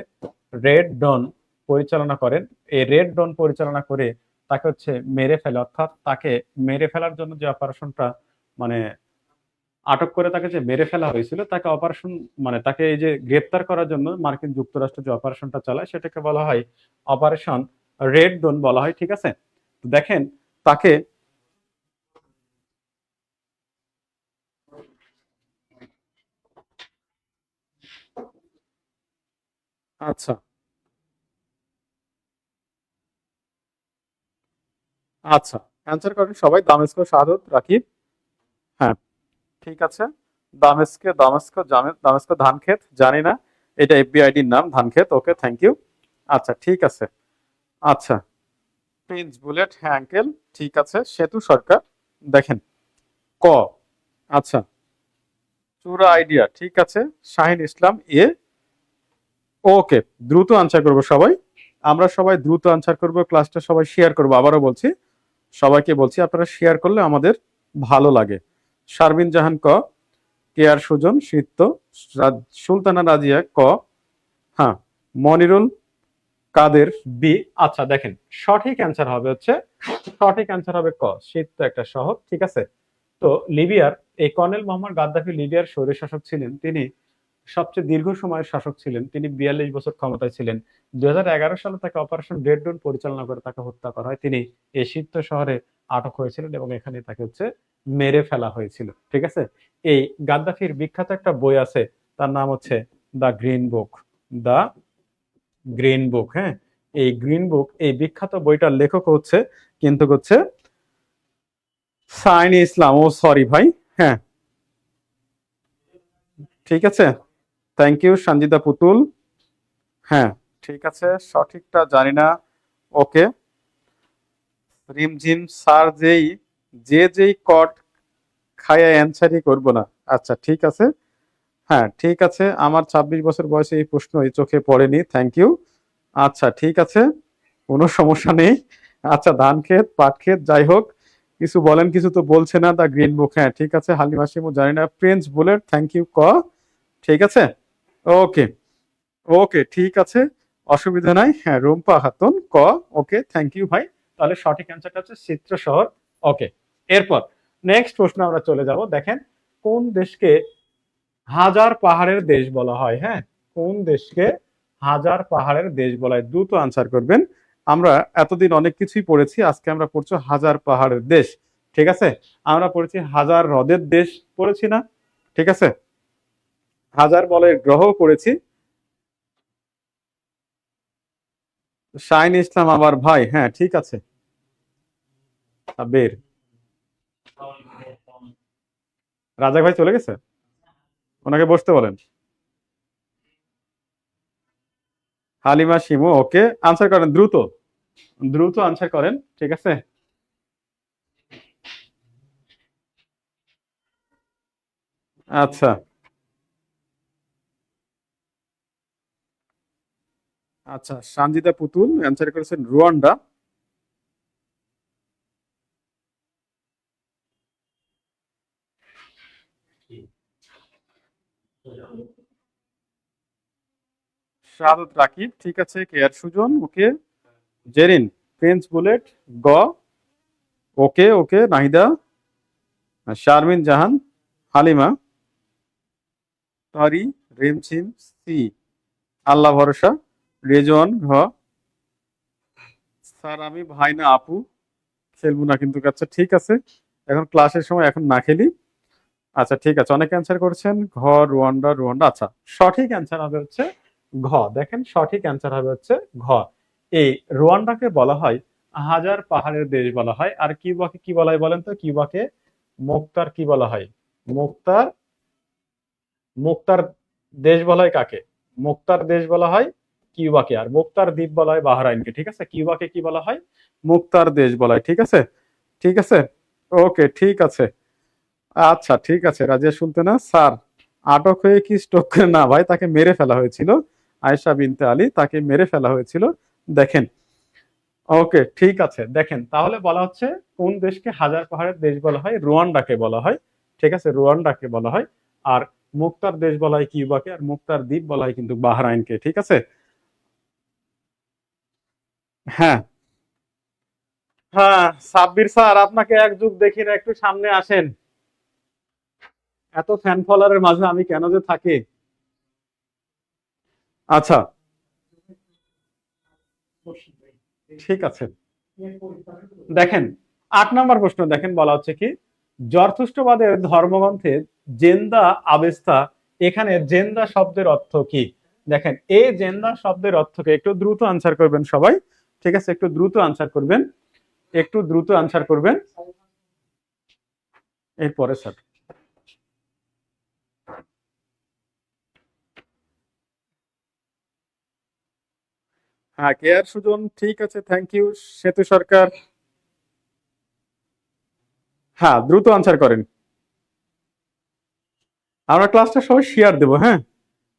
B: রেড ডন পরিচালনা করেন। এই রেড ডন পরিচালনা করে তাকে হচ্ছে মেরে ফেলে, অর্থাৎ তাকে মেরে ফেলার জন্য যে অপারেশনটা, মানে আটক করে তাকে যে মেরে ফেলা হয়েছিল, তাকে অপারেশন, মানে তাকে এই যে গ্রেপ্তার করার জন্য মার্কিন যুক্তরাষ্ট্র যে অপারেশনটা চালায়, সেটাকে বলা হয় অপারেশন রেড ডন বলা হয়, ঠিক আছে। দেখেন, তাকে, আচ্ছা, আচ্ছা, অ্যান্সার করেন সবাই। দামেস্ক, শাহাদত রাকিব। হ্যাঁ, ঠিক আছে। দামেস্ক ধানক্ষেত, জানি না, এটা এফবিআইডির নাম, ধানক্ষেত, ওকে, থ্যাংক ইউ। আচ্ছা, ঠিক আছে। আচ্ছা, প্রিন্স বুলেট, হ্যাঁ আঙ্কেল, ঠিক আছে। সেতু সরকার, দেখেন, ক। আচ্ছা, চূড়া আইডিয়া, ঠিক আছে। শাহিন ইসলাম এ, ওকে, দ্রুত আনসার করবো সবাই, আমরা সবাই দ্রুত আনসার করব, ক্লাসটা সবাই শেয়ার করবো, আবারও বলছি, সবাইকে বলছি, আপনারা শেয়ার করলে আমাদের ভালো লাগে। শারমিন জাহান ক, কে আর সুজন সিদ্ধ, সুলতানা রাজিয়া ক, হ্যাঁ, মনিরুল কাদের বি। আচ্ছা, দেখেন, সঠিক অ্যান্সার হবে হচ্ছে, সঠিক অ্যান্সার হবে ক, সিদ্ধ একটা শহর, ঠিক আছে। তো লিবিয়ার এই কর্নেল মোহাম্মদ গাদ্দাফি লিবিয়ার স্বৈরশাসক ছিলেন, তিনি সবচেয়ে দীর্ঘ সময়ের শাসক ছিলেন, তিনি 42 বছর ক্ষমতায় ছিলেন। 2011 সালে তাকে অপারেশন রেড ডন পরিচালনা করে তাকে হত্যা করা হয়, তিনি এই সিদ্ধ শহরে আটক হয়েছিলেন এবং এখানে তাকে হচ্ছে মেরে ফেলা হয়েছিল, ঠিক আছে। এই গাদ্দাফির বিখ্যাত একটা বই আছে, তার নাম হচ্ছে the green book, the green book, হ্যাঁ। এই গ্রিন বুক, এই বিখ্যাত বইটার লেখক হচ্ছে কিন্তু হচ্ছে সাইনি ইসলাম, ও সরি ভাই, হ্যাঁ, ঠিক আছে, থ্যাংক ইউ। সঞ্জিদা পুতুল, হ্যাঁ, ঠিক আছে, সঠিকটা জানি না, ওকে। রিমঝিম স্যার, যেই কট খায়া অ্যান্সারই করবো না। আচ্ছা ঠিক আছে, হ্যাঁ ঠিক আছে, আমার 26 বছর বয়সে এই প্রশ্ন এই চোখে পড়েনি, থ্যাংক ইউ। আচ্ছা ঠিক আছে, কোনো সমস্যা নেই। আচ্ছা ধান ক্ষেত পাট ক্ষেত যাই হোক, কিছু বলেন, কিছু তো বলছে না। দা গ্রিন বুক, হ্যাঁ ঠিক আছে। হালিমা শিমু জানি না। প্রিন্স বুলেট, থ্যাংক ইউ ক, ঠিক আছে। ওকে, ওকে ঠিক আছে, অসুবিধা নাই। হ্যাঁ রুম্পা খাতুন ক, ওকে থ্যাংক ইউ ভাই। তাহলে সঠিক অ্যান্সারটা হচ্ছে চিত্র শহর। ওকে, এরপর নেক্সট প্রশ্ন আমরা চলে যাব। দেখেন, কোন দেশকে হাজার পাহাড়ের দেশ বলা হয়? হ্যাঁ, কোন দেশকে হাজার পাহাড়ের দেশ বলা হয়? দ্রুত আনসার করবেন। আমরা এতদিন অনেক কিছুই পড়েছি, আজকে আমরা পড়ছি হাজার পাহাড়ের দেশ। ঠিক আছে, আমরা পড়েছি হাজার হ্রদের দেশ, পড়েছি না? ঠিক আছে, হাজার বলয়ের গ্রহ পড়েছি। শাইন ইসলাম আবার ভাই, হ্যাঁ ঠিক আছে। বের রাজা ভাই চলে গেছে, ওনাকে বসতে বলেন। হালিমা শিমু, ওকে আনসার করেন, দ্রুত দ্রুত আনসার করেন, ঠিক আছে। আচ্ছা আচ্ছা, সঞ্জিতা পুতুল অ্যান্সার করেছেন রুয়ান্ডা। শাহাদত রাকিব, ঠিক আছে। কেয়ার সুজন, ওকে। জেরিন, প্রিন্স বুলেট গ, ওকে ওকে। নাহিদা, শারমিন জাহান, হালিমা, তারি, রিমঝিম সি, আল্লাহ ভরসা, রেজওয়ান ঘ। স্যার আমি ভাই না আপু, খেলবো না কিন্তু। আচ্ছা ঠিক আছে, এখন ক্লাসের সময় এখন না খেলি। আচ্ছা ঠিক আছে, অনেকে অ্যান্সার করেছেন ঘ, রুয়ান্ডা রুয়ান্ডা। আচ্ছা সঠিক অ্যান্সার হবে হচ্ছে ঘ। দেখেন সঠিক অ্যান্সার হবে হচ্ছে ঘ। এই রুয়ান্ডাকে বলা হয় হাজার পাহাড়ের দেশ বলা হয়। আর কিউবাকে কি বলা হয় বলেন তো? কিউবাকে মুক্তার কি বলা হয়? মুক্তার, মুক্তার দেশ বলা হয় কাকে? মুক্তার দেশ বলা হয় কিউবাকে, আর মুক্তার দ্বীপ বলা হয় বাহরাইনকে। ঠিক আছে, কিউবাকে কি বলা হয়? মুক্তার দেশ বলা হয়। ঠিক আছে, ঠিক আছে, ওকে ঠিক আছে। আচ্ছা ঠিক আছে, রাজিয়া সুলতানা স্যার আটক হয়ে কি স্ট্রোক করে? না ভাই, তাকে মেরে ফেলা হয়েছিল। আয়েশা বিনতে আলী, তাকে মেরে ফেলা হয়েছিল। দেখেন, ওকে ঠিক আছে। দেখেন তাহলে বলা হচ্ছে কোন দেশকে হাজার পাহাড়ের দেশ বলা হয়? রুয়ান্ডাকে বলা হয়। ঠিক আছে, রুয়ান্ডাকে বলা হয়। আর মুক্তার দেশ বলা হয় কিউবাকে, আর মুক্তার দ্বীপ বলা হয় কিন্তু বাহরাইনকে। ঠিক আছে, হ্যাঁ হ্যাঁ। সাব্বির স্যার আপনাকে এক যুগ দেখি না, একটু সামনে আসেন। এত ফ্যান ফলোয়ারের মাঝে আমি কেন যে থাকি। আচ্ছা ঠিক আছে, দেখেন 8 নম্বর প্রশ্ন। দেখেন বলা হচ্ছে কি, জরথুস্ট্রবাদের ধর্মগ্রন্থে জেন্দা আবেস্তা, এখানে জেন্দা শব্দের অর্থ কি? দেখেন এই জেন্দা শব্দের অর্থকে একটু দ্রুত আনসার করবেন সবাই। ঠিক আছে, একটু দ্রুত আনসার করবেন, একটু দ্রুত আনসার করবেন। এরপরে স্যার, হ্যাঁ কেয়ার সুজন, ঠিক আছে থ্যাংক ইউ। সেতু সরকার, হ্যাঁ দ্রুত আনসার করেন। আমরা ক্লাসটা সবাই শেয়ার দেবো, হ্যাঁ।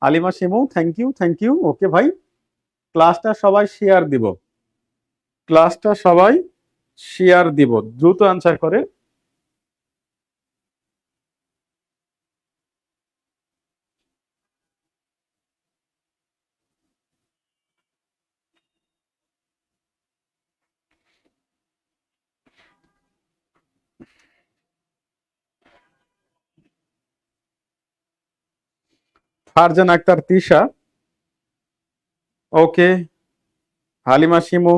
B: Alima Shimu, thank you thank you, okay ভাই। ক্লাসটা সবাই শেয়ার দিব, ক্লাসটা সবাই শেয়ার দিব, দ্রুত আনসার করে। ফারজান আক্তার তিশা, ওকে। হালিমা শিমু,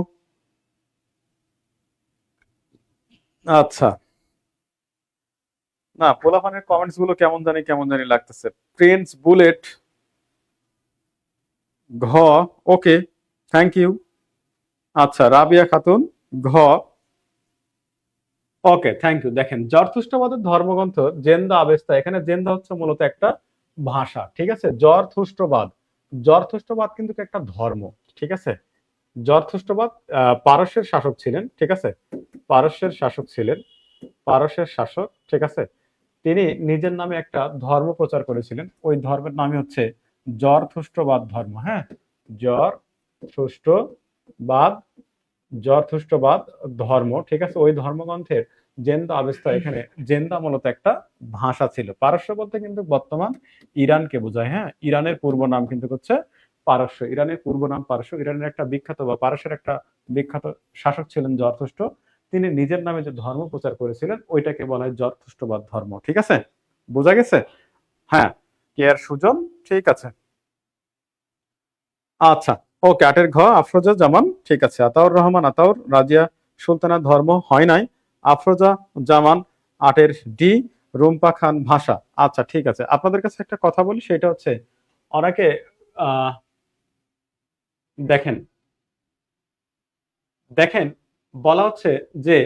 B: আচ্ছা। না পোলাপানের কমেন্টস গুলো কেমন জানি কেমন জানি লাগতেছে। প্রিন্স বুলেট ঘ, ওকে থ্যাংক ইউ। আচ্ছা রাবিয়া খাতুন ঘ, ওকে থ্যাংক ইউ। দেখেন জরথুস্ট্রবাদের ধর্মগ্রন্থ জেন্দা আবেস্তা, এখানে জেন্দা হচ্ছে মূলত একটা ভাষা। ঠিক আছে, জরথুস্ট্রবাদ, জরথুস্ট্রবাদ কিন্তু একটা ধর্ম। ঠিক আছে, জরথুস্ট্রবাদ পারস্যের শাসক ছিলেন। ঠিক আছে, পারস্যের শাসক ছিলেন, পারস্যের শাসক। ঠিক আছে, তিনি নিজের নামে একটা ধর্ম প্রচার করেছিলেন, ওই ধর্মের নামই হচ্ছে জরথুস্ট্রবাদ ধর্ম। হ্যাঁ, জরথুস্ট্রবাদ, জরথুস্ট্রবাদ ধর্ম, ঠিক আছে। ওই ধর্মগ্রন্থের জেন্দা আবেস্তা, এখানে জেন্দা মূলত একটা ভাষা ছিল। পারস্য বলতে কিন্তু বর্তমান ইরানকে বোঝায়। হ্যাঁ, ইরানের পূর্ব নাম কিন্তু হচ্ছে পারস্য, ইরানের পূর্ব নাম পারস্য। ইরানের একটা বিখ্যাত বা পারস্যের একটা বিখ্যাত শাসক ছিলেন জরথুস্ট্র, তিনি নিজের নামে যে ধর্ম প্রচার করেছিলেন ওইটাকে বলা হয় জরথুস্ট্রবাদ ধর্ম। ঠিক আছে, বোঝা গেছে? হ্যাঁ, কেয়ার সুজন, ঠিক আছে। আচ্ছা, ওকে, ৮ এর ঘ আফরোজা জামান, ঠিক আছে। আতাউর রহমান আতাউর, রাজিয়া সুলতানা ধর্ম হয় নাই, আফরোজা জামান ৮ এর ডি, রুম্পা খান ভাষা। আচ্ছা, ঠিক আছে। আপনাদের কাছে একটা কথা বলি, সেটা হচ্ছে অনেকে আহ দেখেন দেখেন বলা হচ্ছে যে,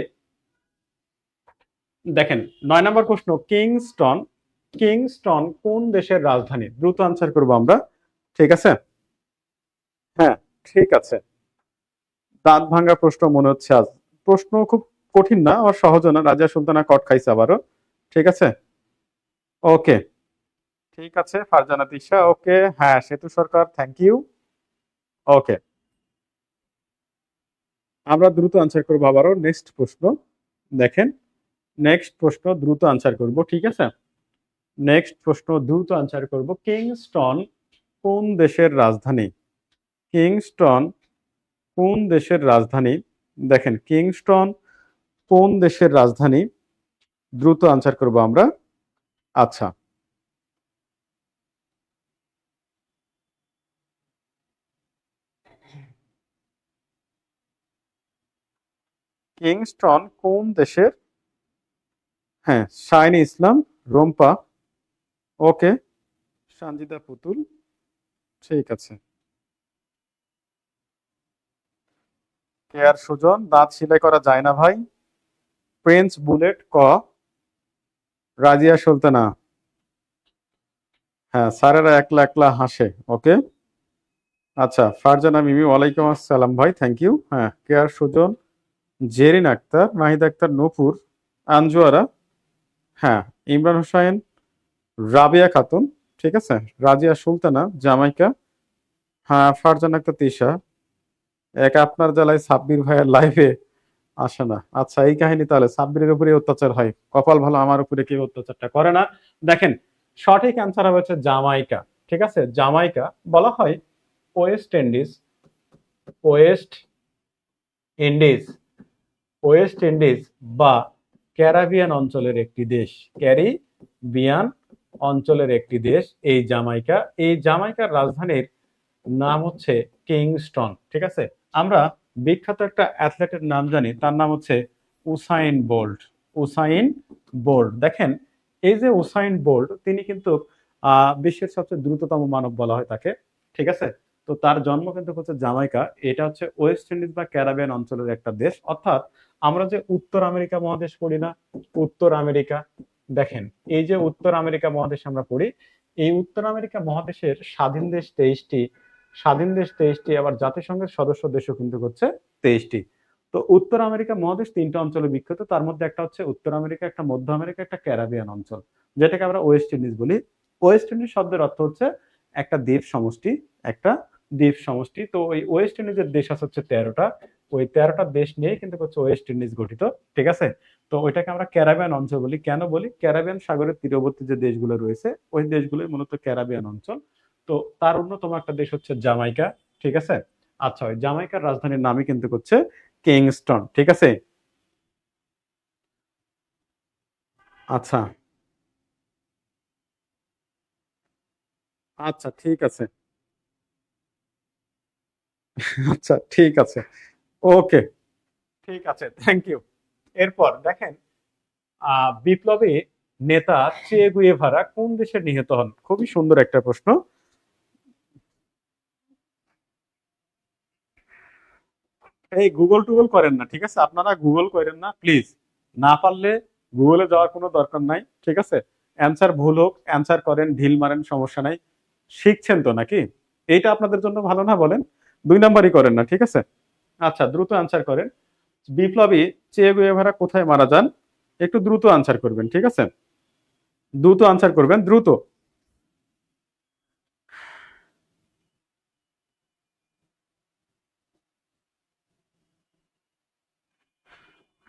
B: দেখেন ৯ নম্বর প্রশ্ন, কিংস্টন, কিংস্টন কোন দেশের রাজধানী? দ্রুত আনসার করবো আমরা, ঠিক আছে। হ্যাঁ, ঠিক আছে। দাঁত ভাঙা প্রশ্ন মনে হচ্ছে আজ। প্রশ্ন খুব কঠিন না, আর সহজও না। রাজিয়া সুলতানা কট খাইছে আবারও, ঠিক আছে। ওকে, ঠিক আছে। ফারজানা তিশা, ওকে। হ্যাঁ, সেতু সরকার, থ্যাংক ইউ। ওকে, আমরা দ্রুত আনসার করবো আবারও। নেক্সট প্রশ্ন দেখেন, নেক্সট প্রশ্ন দ্রুত আনসার করব, ঠিক আছে। নেক্সট প্রশ্ন দ্রুত আনসার করব, কিংস্টন কোন দেশের রাজধানী? কিংস্টন কোন দেশের রাজধানী? দেখেন, কিংস্টন কোন দেশের রাজধানী? দ্রুত আনসার করব আমরা। আচ্ছা, কিংস্টন কোন দেশের? হ্যাঁ, শাইনি ইসলাম, রোম্পা, ওকে। সঞ্জিদা পুতুল, ঠিক আছে। কেয়ার সুজন, দাঁত সেলাই করা যায় না ভাই। প্রিন্স বুলেট ক, রাজিয়া সুলতানা, হ্যাঁ, স্যারেরা একলা একলা হাসে, ওকে। আচ্ছা, ফারজানা মিমি, ওয়ালাইকুম আসসালাম ভাই, থ্যাংক ইউ। হ্যাঁ, কেয়ার সুজন, জেরিন আক্তার, নাহিদ আক্তার, নূপুর, আঞ্জুয়ারা, হ্যাঁ, ইমরান হোসাইন, রাবিয়া খাতুন, ঠিক আছে। রাজিয়া সুলতানা, জামাইকা, হ্যাঁ, ফারজানা আক্তার তিশা, এক আপনার জ্বালায় সাব্বির ভাইয়ের লাইভে আসে না। আচ্ছা, এই কাহিনী, তাহলে সাব্বিরের উপরে অত্যাচার হয়। কপাল ভালো, আমার উপরে কেউ অত্যাচারটা করে না। দেখেন, সঠিক অ্যান্সার হবে হচ্ছে জামাইকা, ঠিক আছে। জামাইকা বলা হয় West Indies, West Indies, West Indies বা ক্যারিবিয়ান অঞ্চলের একটি দেশ, ক্যারিবিয়ান অঞ্চলের একটি দেশ এই জামাইকা। এই জামাইকার রাজধানীর নাম হচ্ছে কিংস্টন, ঠিক আছে। আমরা বিখ্যাত একটা অ্যাথলেটের নাম জানি, তার নাম হচ্ছে উসাইন বোল্ট, উসাইন বোল্ট। দেখেন, এই যে উসাইন বোল্ট, তিনি কিন্তু বিশ্বের সবচেয়ে দ্রুততম মানব বলা হয় তাকে, ঠিক আছে। তো তার জন্ম কিন্তু হচ্ছে জামাইকা, এটা হচ্ছে ওয়েস্ট ইন্ডিজ বা ক্যারিবিয়ান অঞ্চলের একটা দেশ। অর্থাৎ আমরা যে উত্তর আমেরিকা মহাদেশ পড়ি না, উত্তর আমেরিকা, দেখেন এই যে উত্তর আমেরিকা মহাদেশ আমরা পড়ি, এই উত্তর আমেরিকা মহাদেশের স্বাধীন দেশ 23টি, স্বাধীন দেশ 23টি, আবার জাতিসংঘের সদস্য দেশও কিন্তু হচ্ছে 23টি। তো উত্তর আমেরিকা মহাদেশ 3টা অঞ্চলে বিখ্যাত, তার মধ্যে একটা হচ্ছে উত্তর আমেরিকা, একটা মধ্য আমেরিকা, একটা ক্যারিবিয়ান অঞ্চল, যেটাকে আমরা ওয়েস্ট ইন্ডিজ বলি। ওয়েস্ট ইন্ডিজ শব্দের অর্থ হচ্ছে একটা দ্বীপ সমষ্টি, একটা দ্বীপ সমষ্টি। তো ওই ওয়েস্ট ইন্ডিজের দেশ আছে হচ্ছে 13টা, ওই 13টা দেশ নিয়ে কিন্তু হচ্ছে ওয়েস্ট ইন্ডিজ গঠিত, ঠিক আছে। তো ওইটাকে আমরা ক্যারিবিয়ান অঞ্চল বলি। কেন বলি? ক্যারিবিয়ান সাগরের তীরবর্তী যে দেশগুলো রয়েছে, ওই দেশগুলোই মূলত ক্যারিবিয়ান অঞ্চল। তো তার অন্যতম একটা দেশ হচ্ছে জামাইকা, ঠিক আছে। আচ্ছা, ওই জামাইকার রাজধানীর নামই কিন্তু হচ্ছে কিংস্টন, ঠিক আছে। আচ্ছা, আচ্ছা, ঠিক আছে। আচ্ছা, ঠিক আছে, ওকে, ঠিক আছে, থ্যাংক ইউ। এরপর দেখেন, বিপ্লবী নেতা চে গুয়েভারা কোন দেশে নিহত হন? খুবই সুন্দর একটা প্রশ্ন। এই গুগল টুগল করেন না, ঠিক আছে। আপনারা গুগল করেন না প্লিজ। না পারলে গুগলে যাওয়ার কোনো দরকার নাই, ঠিক আছে। অ্যান্সার ভুল হোক, অ্যান্সার করেন, ঢিল মারেন, সমস্যা নাই। শিখছেন তো নাকি? এইটা আপনাদের জন্য ভালো না বলেন? 2 নাম্বারই করেন না, ঠিক আছে। আচ্ছা, দ্রুত আনসার করেন। বিপ্লবী চে গুয়েভারা কোথায় মারা যান? একটু দ্রুত আনসার করবেন, ঠিক আছে। দ্রুত আনসার করবেন, দ্রুত।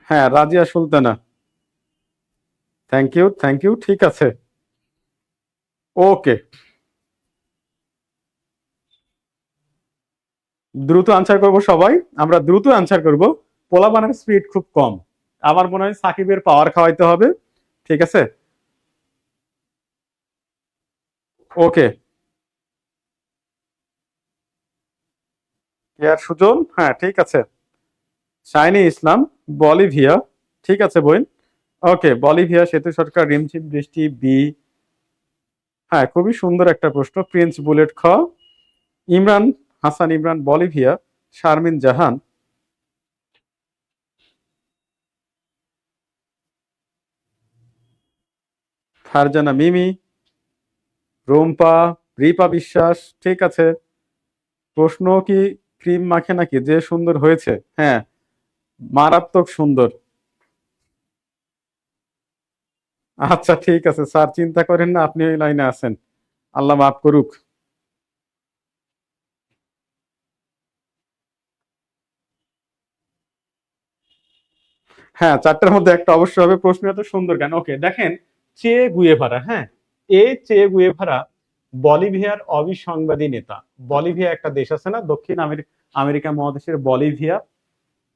B: হ্যাঁ, Razia Sultana. Thank you, thank you, ঠিক আছে। ওকে, দ্রুত আনসার করব সবাই, আমরা দ্রুত আনসার করব। পোলাপানের স্পিড খুব কম, আমার মনে হয় সাকিবের পাওয়ার খাওয়াইতে হবে। ঠিক আছে, ওকে। ইয়ার সুজন, হ্যাঁ ঠিক আছে। শাইনি ইসলাম, বলিভিয়া, ঠিক আছে বোন। ওকে, বলিভিয়া, সেতু সরকার, রিমঝিম বৃষ্টি, বি। হ্যাঁ, খুবই সুন্দর একটা প্রশ্ন। প্রিন্স বুলেট, খ। ইমরান হাসান ইমরান, বলিভিয়া। শারমিন জাহান, ফারজানা মিমি, রুম্পা, রিপা বিশ্বাস, ঠিক আছে। প্রশ্ন কি ক্রিম মাখে নাকি? যে সুন্দর হয়েছে, হ্যাঁ, মারাত্মক সুন্দর। আচ্ছা ঠিক আছে স্যার, চিন্তা করেন না, আপনি ওই লাইনে আছেন, আল্লাহ মাফ করুক। হ্যাঁ, চারটার মধ্যে একটা অবশ্যই হবে। প্রশ্ন এত সুন্দর কেন? ওকে, দেখেন, চে গুয়েভারা, হ্যাঁ, এই চে গুয়েভারা বলিভিয়ার অবিসংবাদী নেতা। বলিভিয়া একটা দেশ আছে না, দক্ষিণ আমেরিকা মহাদেশের বলিভিয়া।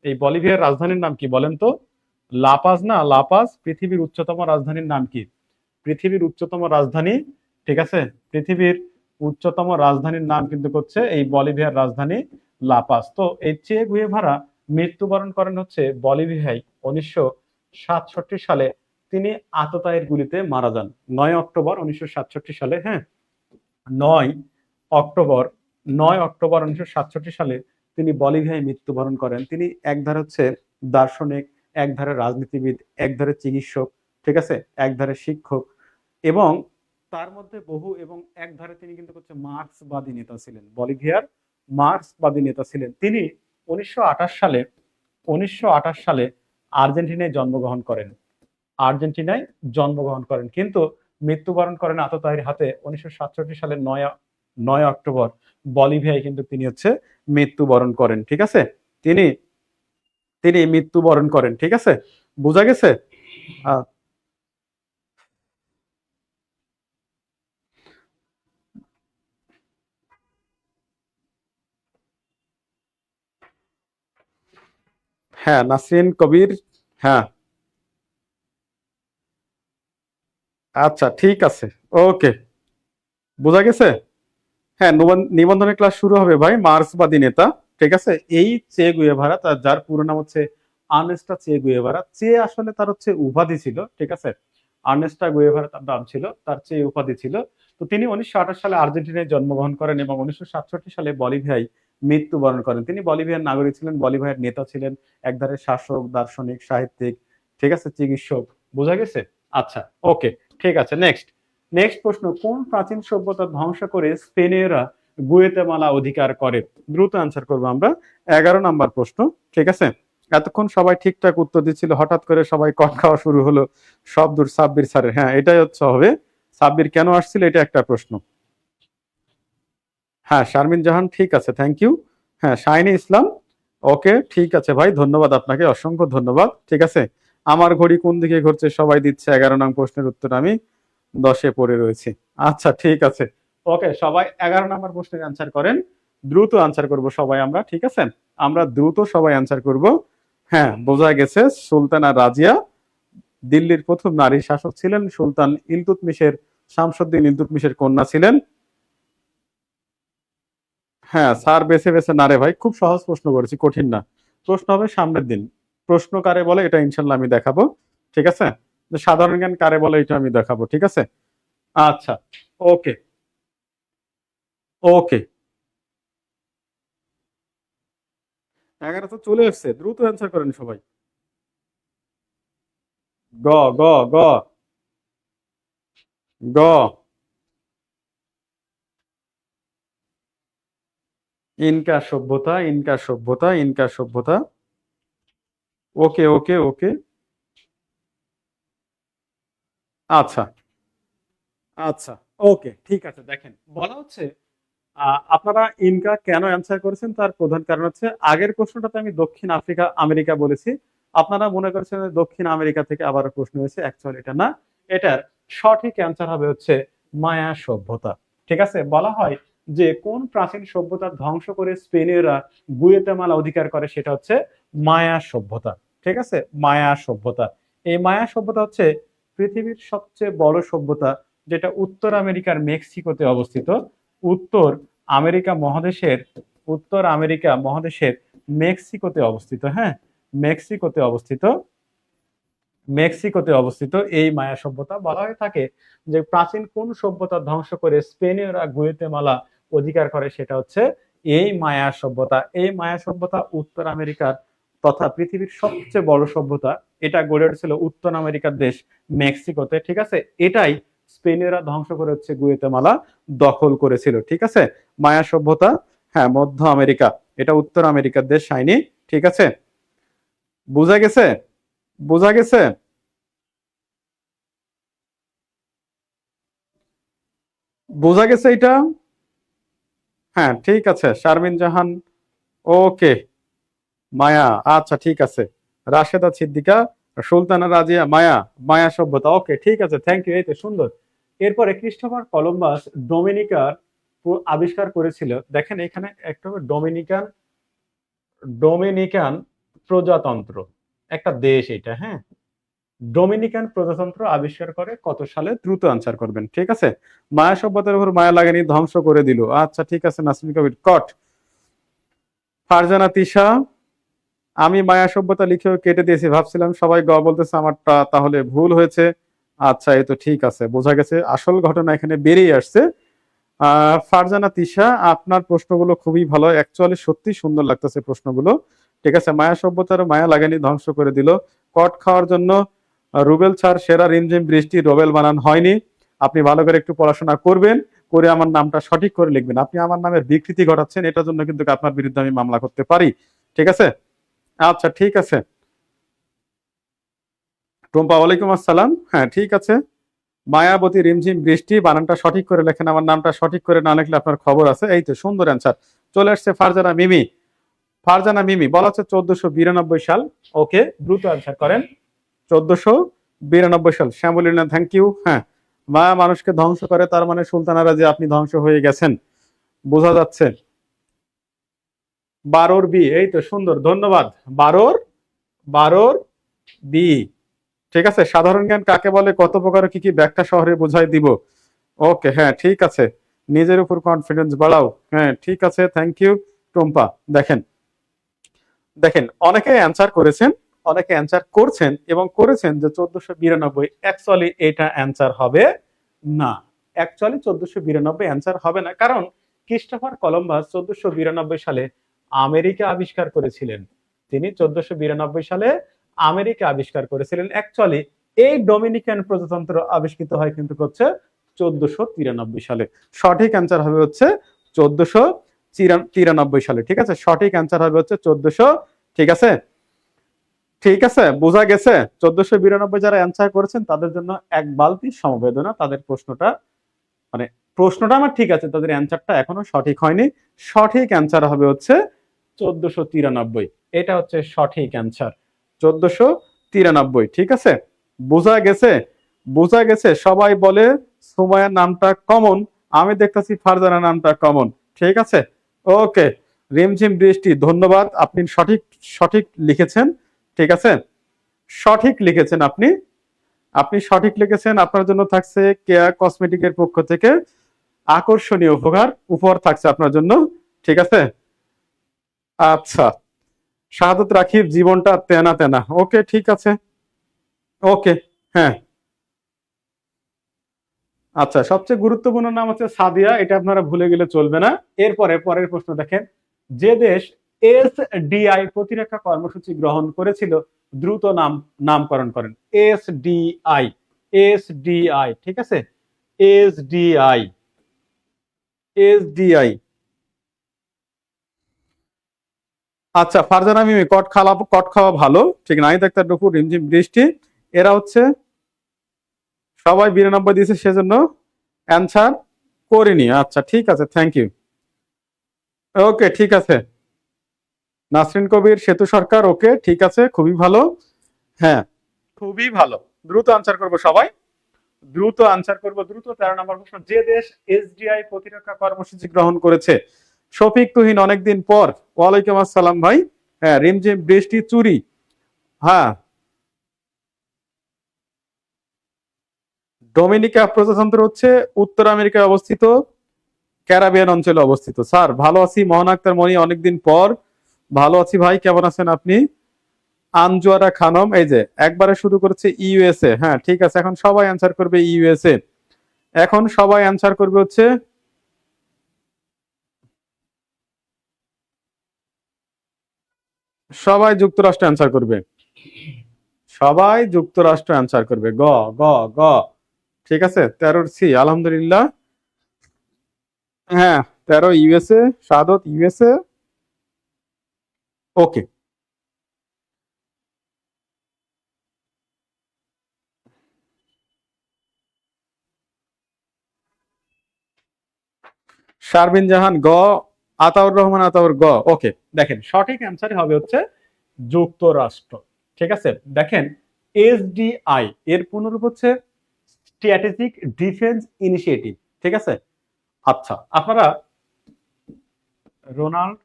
B: এই বলিভিয়ার রাজধানীর নাম কি বলেন তো? লাপাজ না, লাপাজ। পৃথিবীর উচ্চতম রাজধানীর নাম কি? পৃথিবীর উচ্চতম রাজধানী, ঠিক আছে, পৃথিবীর উচ্চতম রাজধানীর নাম কিন্তু হচ্ছে এই বলিভিয়ার রাজধানী লাপাজ। তো এই চে গুয়েভারা মৃত্যুবরণ করেন হচ্ছে বলিভিয়ায় 1967 সালে। তিনি আততায়ীর গুলিতে মারা যান 9 অক্টোবর 1967 সালে। হ্যাঁ, 9 অক্টোবর, 9 অক্টোবর 1967 সালে তিনি বলিভিয়ায় মৃত্যুবরণ করেন। তিনি একধারে হচ্ছে দার্শনিক, একধারে রাজনীতিবিদ, একধারে চিকিৎসক, ঠিক আছে, একধারে শিক্ষক, এবং তার মধ্যে বহু, এবং একধারে তিনি কিন্তু হচ্ছে মার্ক্সবাদী নেতা ছিলেন, বলিভিয়ার মার্ক্সবাদী নেতা ছিলেন তিনি। 1928 সালে, 1928 সালে আর্জেন্টিনায় জন্মগ্রহণ করেন, আর্জেন্টিনায় জন্মগ্রহণ করেন, কিন্তু মৃত্যুবরণ করেন আততায়ীর হাতে 1967 সালের 9 অক্টোবর। বলিভিয়ায় কিন্তু তিনি হচ্ছে মৃত্যুবরণ করেন, ঠিক আছে। তিনি তিনি মৃত্যুবরণ করেন, ঠিক আছে, বোঝা গেছে। আহ, হ্যাঁ, নাসরিন কবির, হ্যাঁ, আচ্ছা ঠিক আছে, ওকে, বোঝা গেছে। হ্যাঁ, নিবন্ধনের ক্লাস শুরু হবে ভাই। মার্ক্সবাদী নেতা, ঠিক আছে, এই চে গুয়েভারা, তার যার পুরো নাম হচ্ছে আর্নেস্টা চে গুয়েভারা। চে আসলে তার হচ্ছে উপাধি ছিল, ঠিক আছে, আর্নেস্টা গুয়েভারা তার নাম ছিল, তার চে উপাধি ছিল। তো তিনি 1928 সালে আর্জেন্টিনায় জন্মগ্রহণ করেন এবং 1967 সালে বলিভিয়ায় মৃত্যুবরণ করেন। তিনি বলিভিয়ার নাগরিক ছিলেন, বলিভিয়ার নেতা ছিলেন, একধারে শাসক, দার্শনিক, সাহিত্যিক, ঠিক আছে, চিকিৎসক, বোঝা গেছে। আচ্ছা, ওকে, ঠিক আছে। নেক্সট, নেক্সট প্রশ্ন, কোন প্রাচীন সভ্যতা ধ্বংস করে স্পেনীয়রা গুয়েতেমালা অধিকার করে? দ্রুত আনসার করবো আমরা। 11 নম্বর প্রশ্ন, ঠিক আছে। এতক্ষণ সবাই ঠিকঠাক উত্তর দিচ্ছিল, হঠাৎ করে সবাই কট খাওয়া শুরু হলো। সব দূর সাব্বির স্যারের, হ্যাঁ এটাই হচ্ছে হবে। সাব্বির কেন আসছিল, এটা একটা প্রশ্ন। হ্যাঁ, শারমিন জাহান, ঠিক আছে, থ্যাংক ইউ। হ্যাঁ, শাইনি ইসলাম, ওকে, ঠিক আছে ভাই, ধন্যবাদ আপনাকে, অসংখ্য ধন্যবাদ, ঠিক আছে। আমার ঘড়ি কোন দিকে ঘুরছে, সবাই দিচ্ছে 11 নং প্রশ্নের উত্তর, আমি 10-এ পড়ে রয়েছি। আচ্ছা ঠিক আছে, ওকে, সবাই 11 নম্বর প্রশ্নের আনসার করেন। দ্রুত আনসার করব সবাই আমরা, ঠিক আছে, আমরা দ্রুত সবাই আনসার করব। হ্যাঁ, বোঝা গেছে, সুলতানা রাজিয়া দিল্লির প্রথম নারী শাসক ছিলেন। সুলতান ইলতুৎমিশের, শামসুদ্দিন ইলতুৎমিশের কন্যা ছিলেন। হ্যাঁ স্যার, বেছে বেছে না রে ভাই, খুব সহজ প্রশ্ন করেছি, কঠিন না। প্রশ্ন হবে সামনের দিন। প্রশ্ন কারে বলে এটা ইনশাল্লাহ আমি দেখাবো, ঠিক আছে। যে সাধারণ জ্ঞান কারে বলে এটা আমি দেখাবো, ঠিক আছে। আচ্ছা, ওকে, ওকে, 11 তো চলে এসছে, দ্রুত অ্যান্সার করেন সবাই। গ, গ, গ, গ। ইনকা সভ্যতা, ইনকা সভ্যতা, ইনকা সভ্যতা। ওকে, ওকে, ওকে, আচ্ছা, আচ্ছা, ওকে, ঠিক আছে। দেখেন, বলা হচ্ছে আপনারা ইনকা কেন অ্যান্সার করেছেন তার প্রধান কারণ হচ্ছে আগের প্রশ্নটাতে আমি দক্ষিণ আফ্রিকা আমেরিকা বলেছি, আপনারা মনে করছেন যে দক্ষিণ আমেরিকা থেকে আবার প্রশ্ন হয়েছে। অ্যাকচুয়ালি এটা না, এটার সঠিক অ্যান্সার হবে হচ্ছে মায়া সভ্যতা। ঠিক আছে, বলা হয় যে কোন প্রাচীন সভ্যতা ধ্বংস করে স্পেনীয়রা গুয়েতেমালা অধিকার করে, সেটা হচ্ছে মায়া সভ্যতা। ঠিক আছে, মায়া সভ্যতা। এই মায়া সভ্যতা হচ্ছে পৃথিবীর সবচেয়ে বড় সভ্যতা, যেটা উত্তর আমেরিকার মেক্সিকোতে অবস্থিত। উত্তর আমেরিকা মহাদেশের উত্তর আমেরিকা মহাদেশের মেক্সিকোতে অবস্থিত। হ্যাঁ, মেক্সিকোতে অবস্থিত। মেক্সিকোতে অবস্থিত এই মায়া সভ্যতা। বলা হয়ে থাকে যে প্রাচীন কোন সভ্যতা ধ্বংস করে স্পেনীয়রা গুয়েতেমালা অধিকার করে, সেটা হচ্ছে এই মায়া সভ্যতা। এই মায়া সভ্যতা উত্তর আমেরিকার তথা পৃথিবীর সবচেয়ে বড় সভ্যতা। এটা গড়ে উঠেছিল উত্তর আমেরিকার দেশ মেক্সিকোতে। ঠিক আছে, এটাই স্পেনীয়রা ধ্বংস করে হচ্ছে গুয়েতেমালা দখল করেছিল। ঠিক আছে, মায়া সভ্যতা, হ্যাঁ, মধ্য আমেরিকা, এটা উত্তর আমেরিকার দেশ শাইনি। ঠিক আছে, বোঝা গেছে? বোঝা গেছে? বোঝা গেছে এটা? হ্যাঁ, ঠিক আছে, শারমিন জাহান, ওকে। মায়া, আচ্ছা ঠিক আছে। রাশেদা সিদ্দিকা, সুলতানা রাজিয়া, মায়া, মায়া সভ্যতা, ওকে ঠিক আছে, থ্যাংক ইউ, এই তো সুন্দর। এরপরে ক্রিস্টোফার কলম্বাস ডোমিনিকার আবিষ্কার করেছিল। দেখেন এখানে একটা ডোমিনিকান, ডোমিনিকান প্রজাতন্ত্র একটা দেশ এটা। হ্যাঁ, ডোমিনিকান প্রজাতন্ত্র আবিষ্কার করে কত সালে? দ্রুত আনসার করবেন। ঠিক আছে, মায়া সভ্যতার উপর মায়া লাগেনি, ধ্বংস করে দিল। আচ্ছা ঠিক আছে, নাসিম কবির কট। ফারজানা তিশা, আমি মায়া সভ্যতা লিখেও কেটে দিয়েছি, ভাবছিলাম সবাই গ বলতেছে, আমারটা তাহলে ভুল হয়েছে। আচ্ছা, এই তো ঠিক আছে, বোঝা গেছে, আসল ঘটনা এখানে বেরিয়ে আসছে। ফারজানা তিশা, আপনার প্রশ্নগুলো খুবই ভালো, অ্যাকচুয়ালি সত্যি সুন্দর লাগতেছে প্রশ্নগুলো। ঠিক আছে, মায়া সভ্যতার মায়া লাগেনি, ধ্বংস করে দিল। কট খাওয়ার জন্য রুবেল ছাড় সেরা রিমঝিম বৃষ্টি, রোবেল বানান হয়নি। আপনি ভালো করে একটু পড়াশোনা করবেন, করে আমার নামটা সঠিক করে লিখবেন। আপনি আমার নামের বিকৃতি ঘটাচ্ছেন, এটার জন্য কিন্তু আপনার বিরুদ্ধে আমি মামলা করতে পারি। ঠিক আছে, আচ্ছা ঠিক আছে। টুম্পা, ওয়ালাইকুম আসসালাম, হ্যাঁ ঠিক আছে। মায়াবতী রিমঝিম বৃষ্টি, বানানটা সঠিক করে লেখেন, আমার নামটা সঠিক করে না লিখলে আপনার খবর আছে। এই তো সুন্দর অ্যান্সার চলে আসছে। ফারজানা মিমি, ফারজানা মিমি, বলা হচ্ছে 1492 সাল। ওকে, দ্রুত অ্যান্সার করেন। 1492 সাল। শ্যামলিনা, থ্যাংক ইউ। হ্যাঁ, মায়া মানুষকে ধ্বংস করে, তার মানে সুলতানারা যে আপনি ধ্বংস হয়ে গেছেন, বোঝা যাচ্ছে। 12 বি, এই তো সুন্দর, ধন্যবাদ। 12 বি, ঠিক আছে। সাধারণ জ্ঞান কাকে বলে, কত প্রকার, কি কি ব্যাখ্যা শহরে বোঝাই দিব। ওকে, হ্যাঁ ঠিক আছে। নিজের উপর কনফিডেন্স বাড়াও, হ্যাঁ ঠিক আছে, থ্যাংক ইউ টুম্পা। দেখেন, দেখেন অনেকে অ্যান্সার করেছেন, অনেকে অ্যান্সার করছেন এবং করেছেন যে 1492। অ্যাকচুয়ালি এটা অ্যান্সার হবে না। অ্যাকচুয়ালি 1492 অ্যান্সার হবে না, কারণ ক্রিস্টোফার কলম্বাস 1492 সালে আমেরিকা আবিষ্কার করেছিলেন। তিনি 1492 সালে আমেরিকা আবিষ্কার করেছিলেন। অ্যাকচুয়ালি এই ডোমিনিকান প্রজাতন্ত্র আবিষ্কৃত হয় কিন্তু হচ্ছে 1493 সালে। সঠিক অ্যান্সার হবে হচ্ছে 1493 সালে। ঠিক আছে, সঠিক অ্যান্সার হবে হচ্ছে 1400। ঠিক আছে, ঠিক আছে, বোঝা গেছে। 1492 যারা অ্যান্সার করেছেন তাদের জন্য এক বালতি সমবেদনা। তাদের প্রশ্নটা, মানে প্রশ্নটা আমার ঠিক আছে, তাদের অ্যান্সারটা এখনো সঠিক হয়নি। সঠিক অ্যান্সার হবে হচ্ছে 1493। এটা হচ্ছে সঠিক অ্যান্সার, 1493। ঠিক আছে, বোঝা গেছে। বোঝা গেছে। সবাই বলে সুমাইয়ার নামটা কমন, আমি দেখতেছি ফারজানা নামটা কমন। ঠিক আছে, ওকে। রিমঝিম বৃষ্টি, ধন্যবাদ, আপনি সঠিক সঠিক লিখেছেন। ঠিক আছে, সঠিক লিখেছেন আপনি, আপনি সঠিক লিখেছেন। আপনার জন্য থাকছে কেয়া কসমেটিকের পক্ষ থেকে আকর্ষণীয় উপহার, উপহার থাকছে আপনার জন্য। ঠিক আছে, আচ্ছা। শাহাদত রাখির, জীবনটা তেনা তেনা, ওকে ঠিক আছে, ওকে, হ্যাঁ। আচ্ছা, সবচেয়ে গুরুত্বপূর্ণ নাম হচ্ছে সাদিয়া, এটা আপনারা ভুলে গেলে চলবে না। এরপরে পরের প্রশ্ন দেখেন, যে দেশ এসডিআই প্রতিরক্ষা কর্মসূচি গ্রহণ করেছিল, দ্রুত নামকরণ করেন। এসডিআই, এসডিআই, ঠিক আছে, এসডিআই, এসডিআই। আচ্ছা, ফারজানা মিমি, কট খাওয়া ভালো, ঠিক নাই, ডাক্তার দুপুর, রিমঝিম বৃষ্টি, এরা হচ্ছে সবাই 92 দিয়েছে, সেজন্য অ্যান্সার করিনি। আচ্ছা ঠিক আছে, থ্যাংক ইউ। ওকে ঠিক আছে, নাসরিন কবির, সেতু সরকার, ওকে ঠিক আছে, খুবই ভালো। হ্যাঁ, খুবই ভালো। দ্রুত আনসার করবো সবাই, দ্রুত আনসার করব, দ্রুত। 13 নম্বর প্রশ্ন, যে দেশ এসডিআই প্রতিরক্ষা কর্মসূচি গ্রহণ করেছে? শফিক তুহিন, অনেকদিন পর। ওয়ালাইকুম আসসালাম ভাই। হ্যাঁ, রিমঝিম বৃষ্টি, চুরি। হ্যাঁ, ডোমিনিকা প্রজাতন্ত্র হচ্ছে উত্তর আমেরিকায় অবস্থিত, ক্যারাবিয়ান অঞ্চলে অবস্থিত। স্যার ভালো আছি, মোহন আক্তার মনি, অনেকদিন পর। ভালো আছি ভাই, কেমন আছেন আপনি? আনজুয়ারা খানম, এই যে একবারে শুরু করেছে ইউএসএ। হ্যাঁ ঠিক আছে, এখন সবাই অ্যান্সার করবে ইউএসএ। এখন সবাই অ্যান্সার করবে হচ্ছে, সবাই যুক্তরাষ্ট্র অ্যান্সার করবে, সবাই যুক্তরাষ্ট্র অ্যান্সার করবে। গ গ গ ঠিক আছে, 13 সি, আলহামদুলিল্লাহ। হ্যাঁ, 13 ইউএসএ, শাহাদত ইউএসএ। ওকে, শারবিন জাহান গ, আতাউর রহমান আতাউর গ। ওকে, দেখেন সঠিক অ্যান্সার হবে হচ্ছে যুক্তরাষ্ট্র। ঠিক আছে, দেখেন এসডিআই এর পুনরূপ হচ্ছে স্ট্র্যাটেজিক ডিফেন্স ইনিশিয়েটিভ। ঠিক আছে, আচ্ছা আপনারা রোনাল্ড,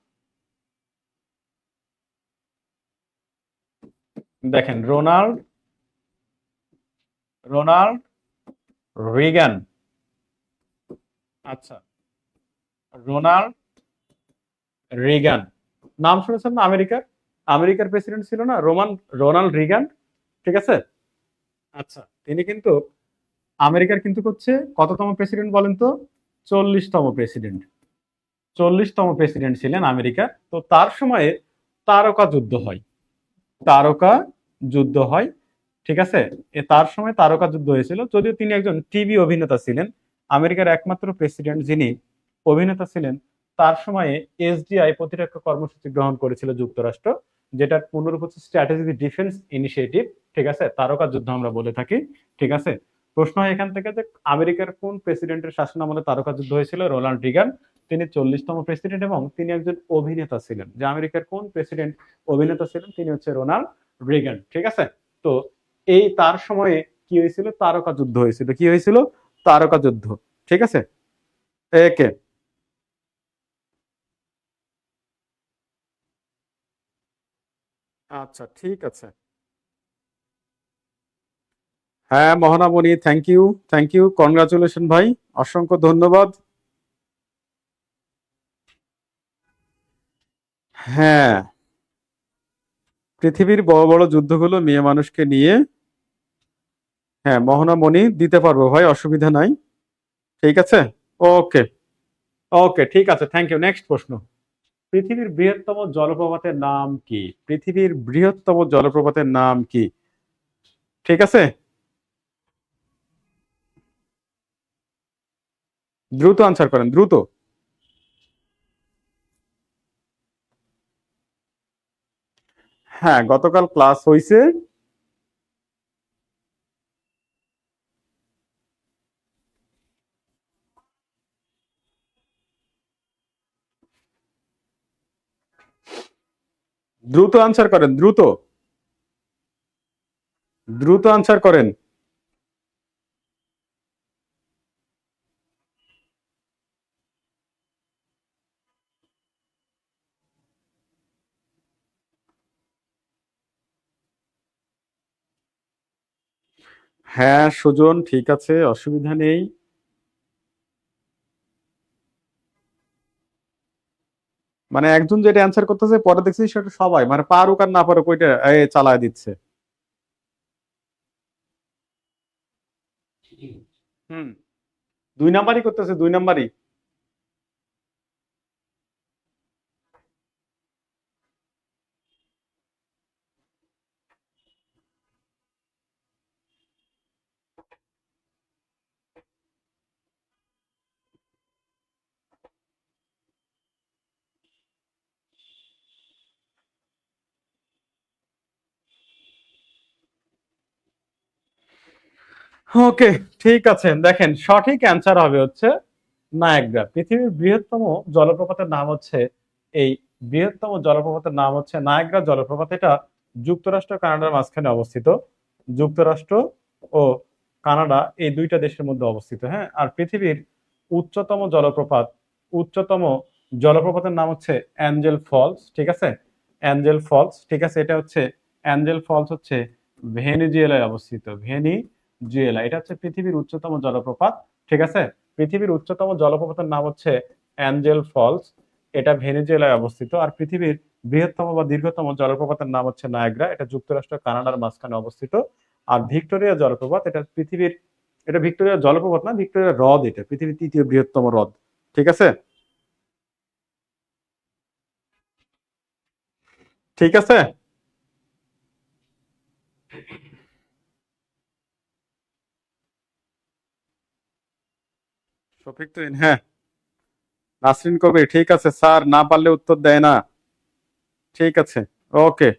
B: দেখেন রোনাল্ড, রোনাল্ড রিগান। আচ্ছা, রোনাল্ড রিগান নাম শুনেছেন না? আমেরিকার, আমেরিকার প্রেসিডেন্ট ছিল না রোনাল্ড রিগান। ঠিক আছে, আচ্ছা তিনি কিন্তু আমেরিকার কিন্তু হচ্ছে কততম প্রেসিডেন্ট বলেন তো? 40তম প্রেসিডেন্ট, 40তম প্রেসিডেন্ট ছিলেন আমেরিকার। তো তার সময়ে তারকা যুদ্ধ হয়, তারকা যুদ্ধ হয়। ঠিক আছে, তার সময় তারকা যুদ্ধ হয়েছিল, যদিও তিনি একজন টিভি অভিনেতা ছিলেন। আমেরিকার একমাত্র প্রেসিডেন্ট যিনি অভিনেতা ছিলেন। তার সময়ে এসডিআই প্রতিরক্ষা কর্মসূচি গ্রহণ করেছিল যুক্তরাষ্ট্র, যেটার পুনরূপ হচ্ছে স্ট্র্যাটেজিক ডিফেন্স ইনিশিয়েটিভ। ঠিক আছে, তারকা যুদ্ধ আমরা বলে থাকি। ঠিক আছে, প্রশ্ন হয় এখান থেকে যে আমেরিকার কোন প্রেসিডেন্টের শাসন আমলে তারকা যুদ্ধ হয়েছিল? রোনাল্ড রিগান, তিনি 40তম প্রেসিডেন্ট এবং তিনি একজন অভিনেতা ছিলেন। যে আমেরিকার কোন প্রেসিডেন্ট অভিনেতা ছিলেন? তিনি হচ্ছে রোনাল্ড রিগান। ঠিক আছে, তো এই তার সময়ে কি হয়েছিল? তারকা যুদ্ধ হয়েছিল। কি হয়েছিল? তারকা যুদ্ধ। ঠিক আছে, একে, আচ্ছা ঠিক আছে। হ্যাঁ Mahanamoni, thank you, thank you, congratulation ভাই, অসংখ্য ধন্যবাদ। হ্যাঁ, পৃথিবীর বড় বড় যুদ্ধগুলো মেয়ে মানুষকে নিয়ে। হ্যাঁ মহানামণি, দিতে পারবো ভাই, অসুবিধা নাই। ঠিক আছে, ওকে, ওকে ঠিক আছে, থ্যাংক ইউ। নেক্সট প্রশ্ন, পৃথিবীর বৃহত্তম জলপ্রপাতের নাম কি? পৃথিবীর বৃহত্তম জলপ্রপাতের নাম কি? ঠিক আছে, দ্রুত আনসার করেন, দ্রুত। হ্যাঁ, গতকাল ক্লাস হয়েছে। দ্রুত আনসার করেন, দ্রুত, দ্রুত আনসার করেন। হ্যাঁ সুজন, ঠিক আছে, অসুবিধা নেই। মানে একজন যেটা অ্যান্সার করতেছে, পরে দেখছি সেটা সবাই মানে পারুক আর না পারুক ওইটা চালায় দিচ্ছে। হুম, 2 নাম্বারই করতেছে, 2 নাম্বারই। ওকে, ঠিক আছে। দেখেন সঠিক অ্যান্সার হবে হচ্ছে নায়াগ্রা। পৃথিবীর বৃহত্তম জলপ্রপাতের নাম হচ্ছে এই বৃহত্তম জলপ্রপাতের নাম হচ্ছে নায়াগ্রা জলপ্রপাত। এটা যুক্তরাষ্ট্র কানাডার মাঝখানে অবস্থিত। যুক্তরাষ্ট্র ও কানাডা এই দুইটা দেশের মধ্যে অবস্থিত। হ্যাঁ, আর পৃথিবীর উচ্চতম জলপ্রপাত উচ্চতম জলপ্রপাতের নাম হচ্ছে অ্যাঞ্জেল ফলস। ঠিক আছে, অ্যাঞ্জেল ফলস। ঠিক আছে, এটা হচ্ছে অ্যাঞ্জেল ফলস হচ্ছে ভেনিজুয়েলায় অবস্থিত। ভেনিজুয়েলা, এটা হচ্ছে পৃথিবীর উচ্চতম জলপ্রপাত। ঠিক আছে, পৃথিবীর উচ্চতম জলপ্রপাতের নাম হচ্ছে অ্যাঞ্জেল ফলস। এটা ভেনিজুয়েলায় অবস্থিত। আর পৃথিবীর বৃহত্তম বা দীর্ঘতম জলপ্রপাতের নাম হচ্ছে নায়াগ্রা। এটা যুক্তরাষ্ট্র কানাডার মাঝখানে অবস্থিত। আর ভিক্টোরিয়া জলপ্রপাত, এটা ভিক্টোরিয়া জলপ্রপাত না, ভিক্টোরিয়া হ্রদ। এটা পৃথিবীর তৃতীয় বৃহত্তম হ্রদ। ঠিক আছে, ঠিক আছে। শফিক তুহিন, হ্যাঁ। নাসরিন কবির, ঠিক আছে স্যার, না পারলে উত্তর দেয় না। ঠিক আছে, ওকে।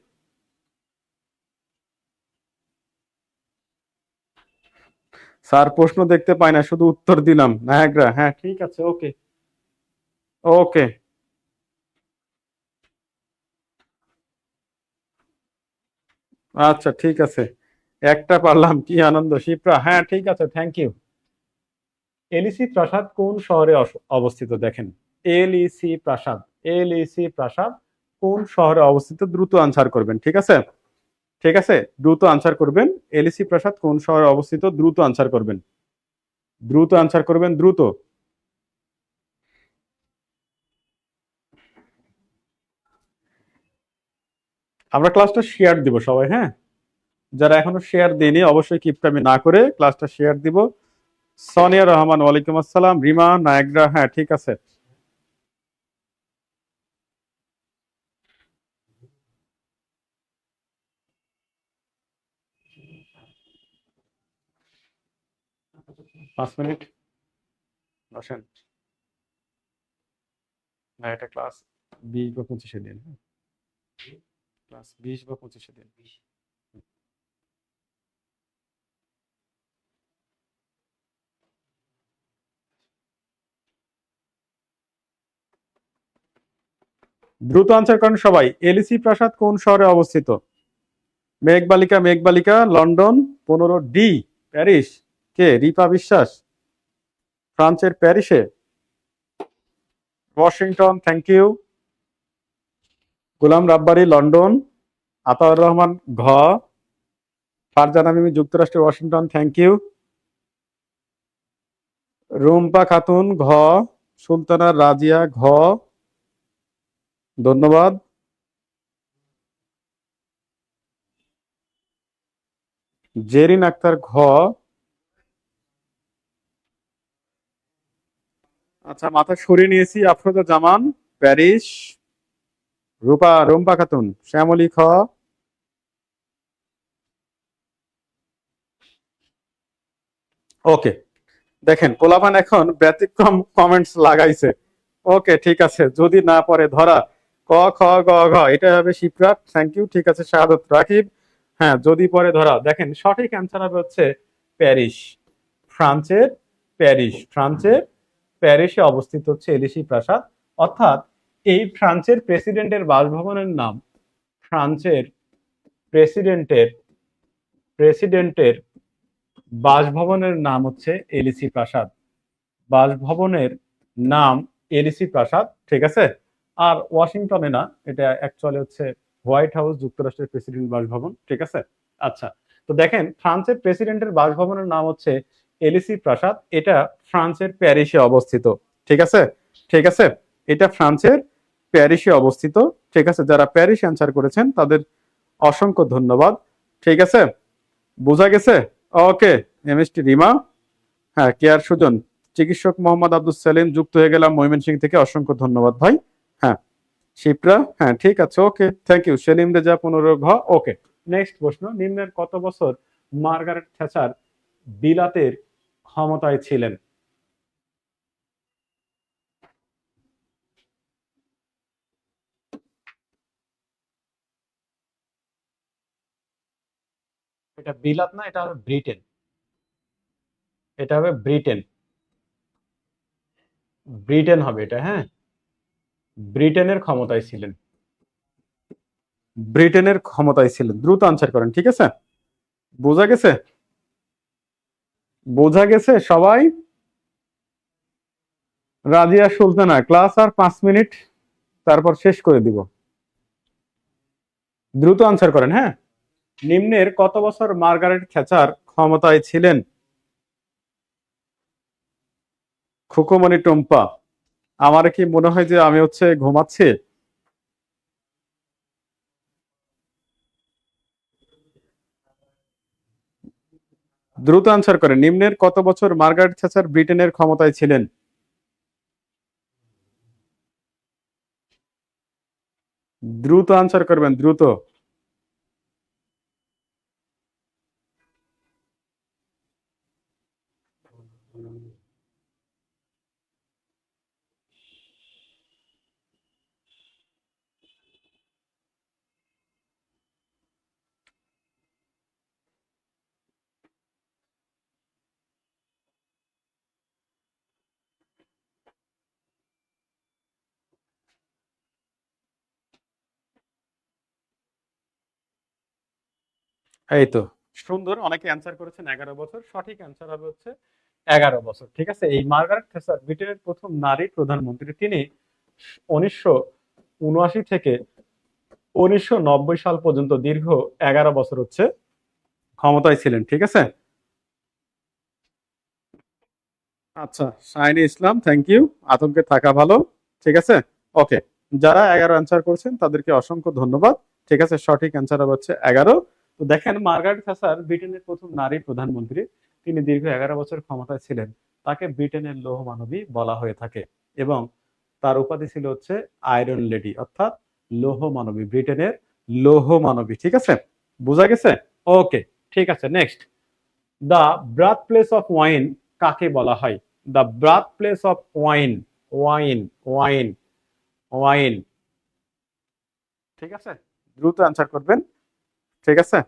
B: স্যার প্রশ্ন দেখতে পাই না, শুধু উত্তর দিলাম। নায়াগ্রা, হ্যাঁ ঠিক আছে, ওকে। ওকে, আচ্ছা ঠিক আছে। একটা পারলাম, কি আনন্দ। শিপ্রা, হ্যাঁ ঠিক আছে, থ্যাংক ইউ। এলিসি প্রাসাদ কোন শহরে অবস্থিত? দেখেন, এলিসি প্রাসাদ, এলিসি প্রাসাদ কোন শহরে অবস্থিত? দ্রুত আনসার করবেন। ঠিক আছে, ঠিক আছে, দ্রুত আনসার করবেন। এলিসি প্রাসাদ কোন শহরে অবস্থিত? দ্রুত আনসার করবেন, দ্রুত আনসার করবেন, দ্রুত। আমরা ক্লাসটা শেয়ার দিব সবাই, হ্যাঁ। যারা এখনো শেয়ার দেয়নি অবশ্যই কিপটামি না করে ক্লাসটা শেয়ার দিব। সোনিয়া রহমান, ওয়ালাইকুম আসসালাম। রিমা, নায়াগ্রা, হ্যাঁ ঠিক আছে। 5 মিনিট বসেন। না, এটা ক্লাস 20 বা 25 দিন। হ্যাঁ, ক্লাস 20 বা 25 দিন। দ্রুত আনসার করেন সবাই। এলিসি প্রাসাদ কোন শহরে অবস্থিত? Meghbalika, Meghbalika London. 15 D Paris. কে? রিপা বিশ্বাস, ফ্রান্সের প্যারিসে। Washington, thank you. Golam Rabbari, London. Ataur Rahman, ঘ। ফারজানা মিমি, যুক্তরাষ্ট্রের Washington, thank you. Rumpa Khatun, ঘ। সুলতানা রাজিয়া, ঘ। ধন্যবাদ। জেরিন আক্তার, ঘ। আচ্ছা, মাথা সরিয়ে নিয়েছি। আফরোজা জামান, প্যারিস। রুম্পা খাতুন, শ্যামলী, খ। ওকে, দেখেন পোলাপান এখন ব্যতিক্রম কমেন্টস লাগাইছে। ওকে, ঠিক আছে, যদি না পরে ধরা। ক, খ, গ, ঘ, এটা হবে শিপ্রা, থ্যাংক ইউ। ঠিক আছে, শাহাদত রাকিব, হ্যাঁ যদি পরে ধরা। দেখেন সঠিক অ্যান্সার হবে হচ্ছে প্যারিস। ফ্রান্সের প্যারিসে অবস্থিত হচ্ছে এলিসি প্রাসাদ। অর্থাৎ এই ফ্রান্সের প্রেসিডেন্টের বাসভবনের নাম, ফ্রান্সের প্রেসিডেন্টের প্রেসিডেন্টের বাসভবনের নাম হচ্ছে এলিসি প্রাসাদ। বাসভবনের নাম এলিসি প্রাসাদ। ঠিক আছে, আর ওয়াশিংটনে না, এটা অ্যাকচুয়ালি হচ্ছে হোয়াইট হাউস, যুক্তরাষ্ট্রের প্রেসিডেন্ট বাসভবন। ঠিক আছে, আচ্ছা। তো দেখেন ফ্রান্সের প্রেসিডেন্টের বাসভবনের নাম হচ্ছে এলিসি প্রাসাদ। এটা ফ্রান্সের প্যারিসে অবস্থিত। ঠিক আছে, ঠিক আছে, এটা ফ্রান্সের প্যারিসে অবস্থিত। ঠিক আছে, যারা প্যারিস অ্যান্সার করেছেন তাদের অসংখ্য ধন্যবাদ। ঠিক আছে, বোঝা গেছে। ওকে, এমএসটি রিমা, হ্যাঁ কেয়ার সুজন, চিকিৎসক মোহাম্মদ আব্দুল সালিম, যুক্ত হয়ে গেলাম ময়মনসিংহ থেকে, অসংখ্য ধন্যবাদ ভাই। হ্যাঁ, শিপ্রা, হ্যাঁ ঠিক আছে, ওকে, থ্যাংক ইউ। সেলিম রেজা, 15 ঘ। ওকে, নেক্সট প্রশ্ন। নিম্নের কত বছর মার্গারেট থ্যাচার বিলাতের ক্ষমতায় ছিলেন? এটা বিলাত না, এটা ব্রিটেন। এটা হবে ব্রিটেন। ব্রিটেন হবে এটা, হ্যাঁ। ব্রিটেনের ক্ষমতায় ছিলেন। ব্রিটেনের ক্ষমতায় ছিলেন। দ্রুত আনসার করেন, ঠিক আছে? বোঝা গেছে? বোঝা গেছে সবাই? রাজিয়া সুলতানা, ক্লাস আর 5 মিনিট, তারপর শেষ করে দিব। দ্রুত আনসার করেন, হ্যাঁ। নিম্নের কত বছর মার্গারেট থ্যাচার ক্ষমতায় ছিলেন? খুকুমনি টুম্পা, আমার কি মনে হয় যে আমি ঘুমাচ্ছি? দ্রুত আনসার করেন, নিম্নের কত বছর মার্গারেট থ্যাচার ব্রিটেনের ক্ষমতায় ছিলেন? দ্রুত আনসার করবেন, দ্রুত। এই তো সুন্দর, অনেকে অ্যান্সার করেছেন 11 বছর। সঠিক অ্যান্সার হবে 11 বছর, ঠিক আছে। এই মার্গারেট থ্যাচার ব্রিটেনের প্রথম নারী প্রধানমন্ত্রী। তিনি 1979 থেকে 1990 সাল পর্যন্ত দীর্ঘ 11 বছর ক্ষমতায় ছিলেন, ঠিক আছে। আচ্ছা, শাইনি ইসলাম, থ্যাংক ইউ। আতঙ্কে থাকা ভালো, ঠিক আছে। ওকে, যারা 11 অ্যান্সার করছেন তাদেরকে অসংখ্য ধন্যবাদ, ঠিক আছে। সঠিক অ্যান্সার হবে 11। তো দেখেন, মার্গারেট থ্যাচার ব্রিটেনের প্রথম নারী প্রধানমন্ত্রী। তিনি দীর্ঘ 11 বছর ক্ষমতায় ছিলেন। তাকে ব্রিটেনের লৌহ মানবী বলা হয়ে থাকে এবং তার উপাধি ছিল আয়রন লেডি, অর্থাৎ লৌহ মানবী, ব্রিটেনের লৌহ মানবী, ঠিক আছে। বোঝা গেছে? ওকে, ঠিক আছে। Next, the birth place of wine কাকে বলা হয়? The birth place of wine, wine, wine, wine, ঠিক আছে। দ্রুত অ্যান্সার করবেন, ঠিক আছে।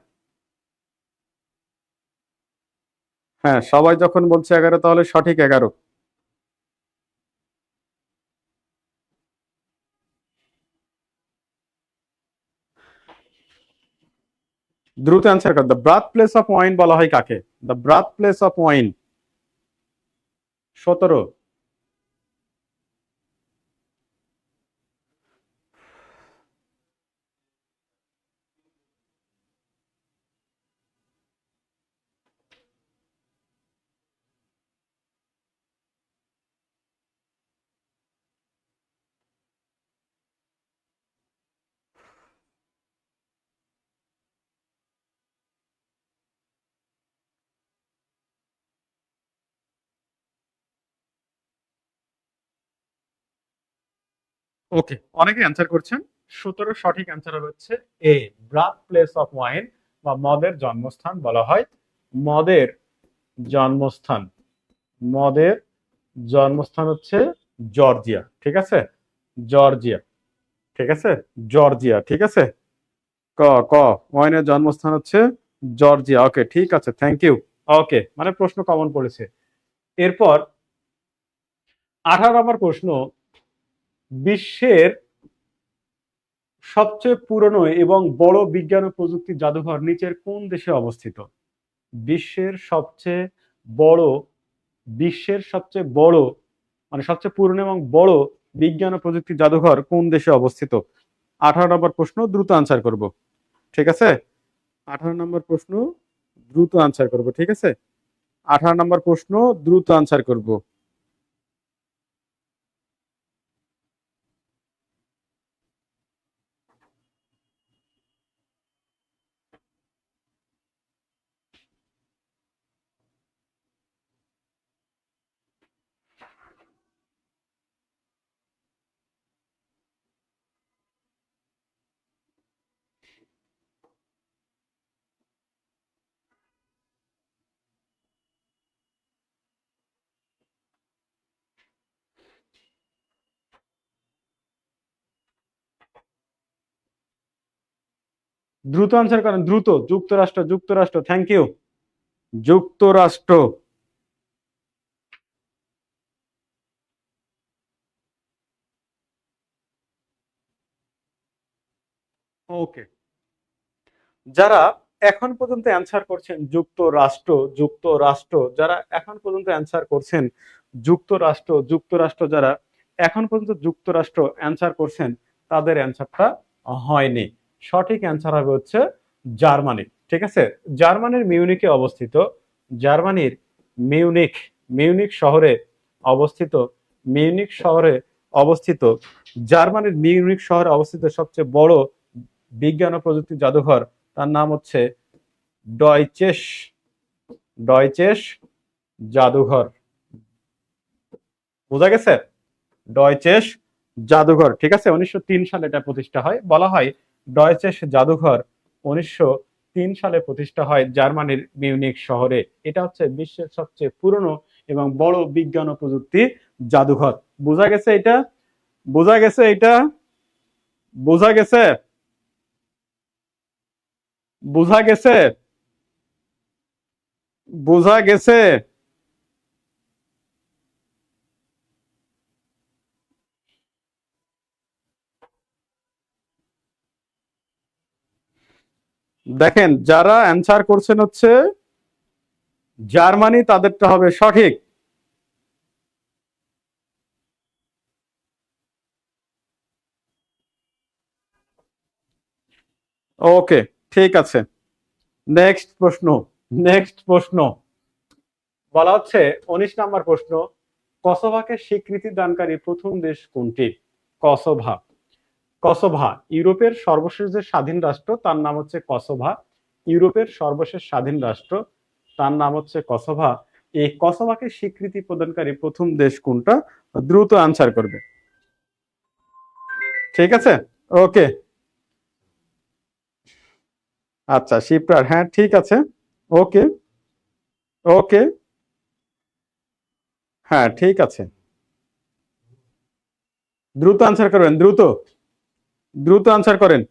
B: হ্যাঁ, সবাই যখন বলছে 11 তাহলে সঠিক 11। দ্রুত অ্যান্সার কর, the birth place of wine বলা হয় কাকে? The birth place of wine. 17। Okay, অনেকে অ্যান্সার করছেন। 17 সঠিক অ্যান্সার হবে এ, ব্রাথ প্লেস অফ ওয়াইন বা মদের জন্মস্থান বলা হয়। মদের জন্মস্থান, মদের জন্মস্থান জর্জিয়া, ঠিক আছে। জর্জিয়া, ঠিক আছে। জর্জিয়া, ঠিক আছে। ক ক ওয়াইনের জন্মস্থান জর্জিয়া। ওকে, ঠিক আছে, থ্যাংক ইউ। ওকে, মানে প্রশ্ন কমন পড়েছে। এরপর 18 নম্বর প্রশ্ন, বিশ্বের সবচেয়ে পুরনো এবং বড় বিজ্ঞান ও প্রযুক্তি জাদুঘর নিচের কোন দেশে অবস্থিত? বিশ্বের সবচেয়ে বড়, বিশ্বের সবচেয়ে বড় মানে সবচেয়ে পুরনো এবং বড় বিজ্ঞান ও প্রযুক্তি জাদুঘর কোন দেশে অবস্থিত? 18 নম্বর প্রশ্ন, দ্রুত আনসার করব, ঠিক আছে। 18 নম্বর প্রশ্ন দ্রুত আনসার করব, ঠিক আছে। 18 নম্বর প্রশ্ন দ্রুত আনসার করব। দ্রুত আনসার করেন, দ্রুত। যুক্তরাষ্ট্র, যুক্তরাষ্ট্র, থ্যাংক ইউ। যুক্তরাষ্ট্র, ওকে, যারা এখন পর্যন্ত অ্যান্সার করছেন যুক্তরাষ্ট্র, যুক্তরাষ্ট্র, যারা এখন পর্যন্ত অ্যান্সার করছেন যুক্তরাষ্ট্র, যুক্তরাষ্ট্র, যারা এখন পর্যন্ত যুক্তরাষ্ট্র অ্যান্সার করছেন তাদের অ্যান্সারটা হয়নি। সঠিক অ্যান্সার হবে হচ্ছে জার্মানি। ঠিক আছে, জার্মানির মিউনিকে অবস্থিত, জার্মানির মিউনিক, মিউনিক শহরে অবস্থিত, মিউনিক শহরে অবস্থিত, জার্মানির মিউনিক শহরে অবস্থিত সবচেয়ে বড় বিজ্ঞান ও প্রযুক্তি জাদুঘর, তার নাম হচ্ছে ডয়চেস, ডয়চেস জাদুঘর। বোঝা গেছে? ডয়চেস জাদুঘর। ঠিক আছে, 1903 সালে এটা প্রতিষ্ঠা হয়। বলা হয় ডয়চেস জাদুঘর 1903 সালে প্রতিষ্ঠা হয় জার্মানির মিউনিক শহরে। এটা হচ্ছে বিশ্বের সবচেয়ে পুরনো এবং বড় বিজ্ঞান ও প্রযুক্তি জাদুঘর। বোঝা গেছে এটা? বোঝা গেছে এটা? বোঝা গেছে? বোঝা গেছে? বোঝা গেছে? দেখেন, যারা অ্যান্সার করছেন হচ্ছে জার্মানি, তাদেরটা হবে সঠিক। ওকে, ঠিক আছে। নেক্সট প্রশ্ন, নেক্সট প্রশ্ন বলা হচ্ছে 19 নম্বর প্রশ্ন, কসোভাকে স্বীকৃতি দানকারী প্রথম দেশ কোনটি? কসোভা, কসোভা ইউরোপের সর্বশেষ যে স্বাধীন রাষ্ট্র তার নাম হচ্ছে কসোভা। ইউরোপের সর্বশেষ স্বাধীন রাষ্ট্র তার নাম হচ্ছে কসোভা। এই কসোভাকে স্বীকৃতি প্রদানকারী প্রথম দেশ কোনটা? দ্রুত আনসার করবে। ঠিক আছে, ওকে। আচ্ছা, শিপ্রার, হ্যাঁ ঠিক আছে। ওকে, ওকে, হ্যাঁ ঠিক আছে। দ্রুত আনসার করবেন, দ্রুত, দ্রুত আনসার করেন।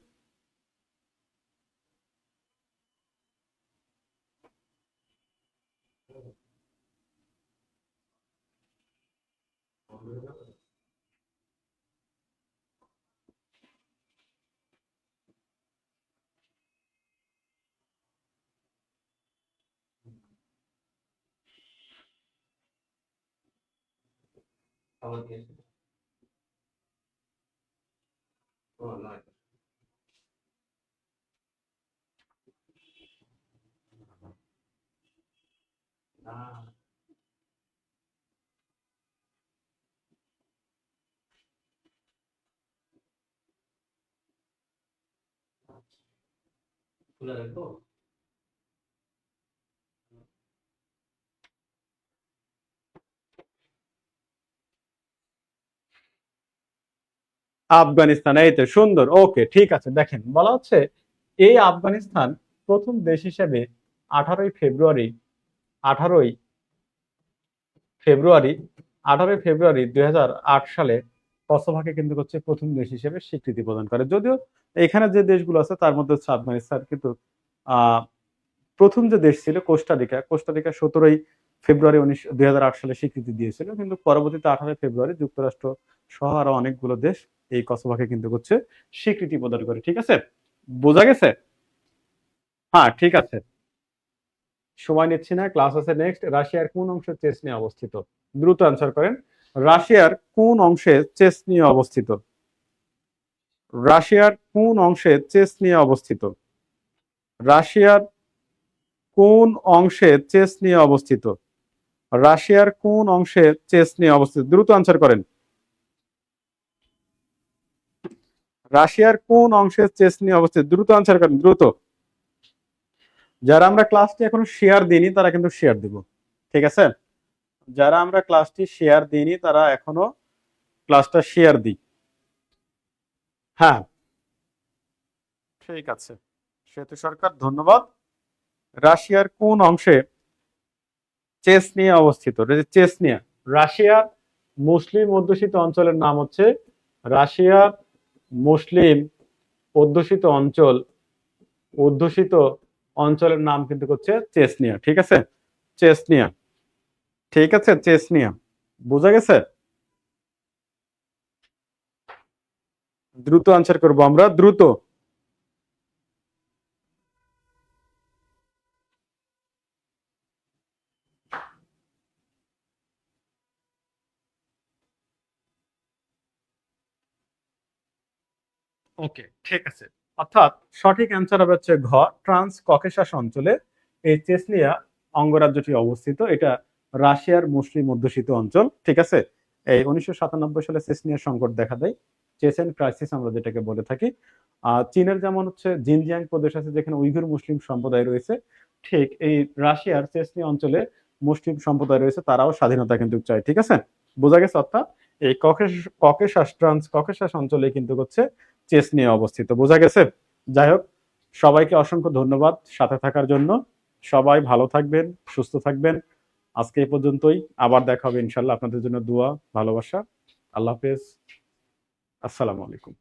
B: আফগানিস্তান, এই তো সুন্দর। ওকে, ঠিক আছে। দেখেন, বলা হচ্ছে এই আফগানিস্তান প্রথম দেশ হিসেবে 18ই ফেব্রুয়ারি, 18ই ফেব্রুয়ারি, 18ই ফেব্রুয়ারি 2008 সালে কসোভোকে কিন্তু হচ্ছে প্রথম দেশ হিসেবে স্বীকৃতি প্রদান করে। যদিও এখানে যে দেশগুলো আছে তার মধ্যে হচ্ছে আফগানিস্তান কিন্তু আহ প্রথম যে দেশ ছিল কোস্টারিকা, কোস্টারিকা 17ই ফেব্রুয়ারি 2008 সালে স্বীকৃতি দিয়েছিল, কিন্তু পরবর্তীতে 18ই ফেব্রুয়ারি যুক্তরাষ্ট্র সহ আরো অনেকগুলো দেশ এই কসোভোকে কিন্তু হচ্ছে স্বীকৃতি প্রদান করে। ঠিক আছে, বোঝা গেছে? হ্যাঁ ঠিক আছে, সময় নিচ্ছি না, ক্লাস আছে নেক্সট। রাশিয়ার কোন অংশে চেচনিয়া অবস্থিত? দ্রুত অ্যান্সার করেন। রাশিয়ার কোন অংশে চেচনিয়া অবস্থিত? রাশিয়ার কোন অংশে চেচনিয়া অবস্থিত? রাশিয়ার কোন অংশে চেচনিয়া অবস্থিত? রাশিয়ার কোন অংশে চেচনিয়া অবস্থিত? দ্রুত আনসার করেন। রাশিয়ার কোন অংশে চেচনিয়া অবস্থিত? দ্রুত আনসার করেন, দ্রুত। যারা আমরা ক্লাসটি এখনো শেয়ার দিইনি তারা কিন্তু শেয়ার দিব। ঠিক আছে, যারা আমরা ক্লাসটি শেয়ার দিইনি তারা এখনো ক্লাসটা শেয়ার দিই। হ্যাঁ ঠিক আছে, সেতু সরকার, ধন্যবাদ। রাশিয়ার কোন অংশে চেচনিয়া অবস্থিত? চেচনিয়া রাশিয়ার মুসলিম অধ্যুষিত অঞ্চলের নাম হচ্ছে, রাশিয়ার মুসলিম অধ্যুষিত অঞ্চল, অধ্যুষিত অঞ্চলের নাম কিন্তু হচ্ছে চেচনিয়া। ঠিক আছে, চেচনিয়া। ঠিক আছে, চেচনিয়া। বোঝা গেছে? দ্রুত আনসার করবো আমরা, দ্রুত। ওকে, ঠিক আছে। অর্থাৎ সঠিক অ্যান্সার হবে হচ্ছে ঘ, ট্রান্স ককেশাস অঞ্চলে এই চেচনিয়া অঙ্গরাজ্যটি অবস্থিত। এটা রাশিয়ার মুসলিম অধ্যুষিত অঞ্চল, ঠিক আছে। এই 1997 সালে চেচনিয়ার সংকট দেখা দেয়, চেচেন ক্রাইসিস আমরা যেটাকে বলে থাকি। চীনের যেমন হচ্ছে জিনজিয়াং প্রদেশ আছে যেখানে উইঘুর মুসলিম সম্প্রদায় রয়েছে, ঠিক এই রাশিয়ার চেচনিয়া অঞ্চলে মুসলিম সম্প্রদায় রয়েছে, তারাও স্বাধীনতা কিন্তু চায়, ঠিক আছে। বোঝা গেছে? অর্থাৎ এই ককেশাস, ট্রান্স ককেশাস অঞ্চলে কিন্তু হচ্ছে চেচনিয়া অবস্থিত। বোঝা গেছে? যাই হোক, সবাইকে অসংখ্য ধন্যবাদ সাথে থাকার জন্য। সবাই ভালো থাকবেন, সুস্থ থাকবেন। আজকে এই পর্যন্তই, আবার দেখা হবে ইনশাল্লাহ। আপনাদের জন্য দোয়া, ভালোবাসা। আল্লাহ হাফেজ, আসসালামু আলাইকুম।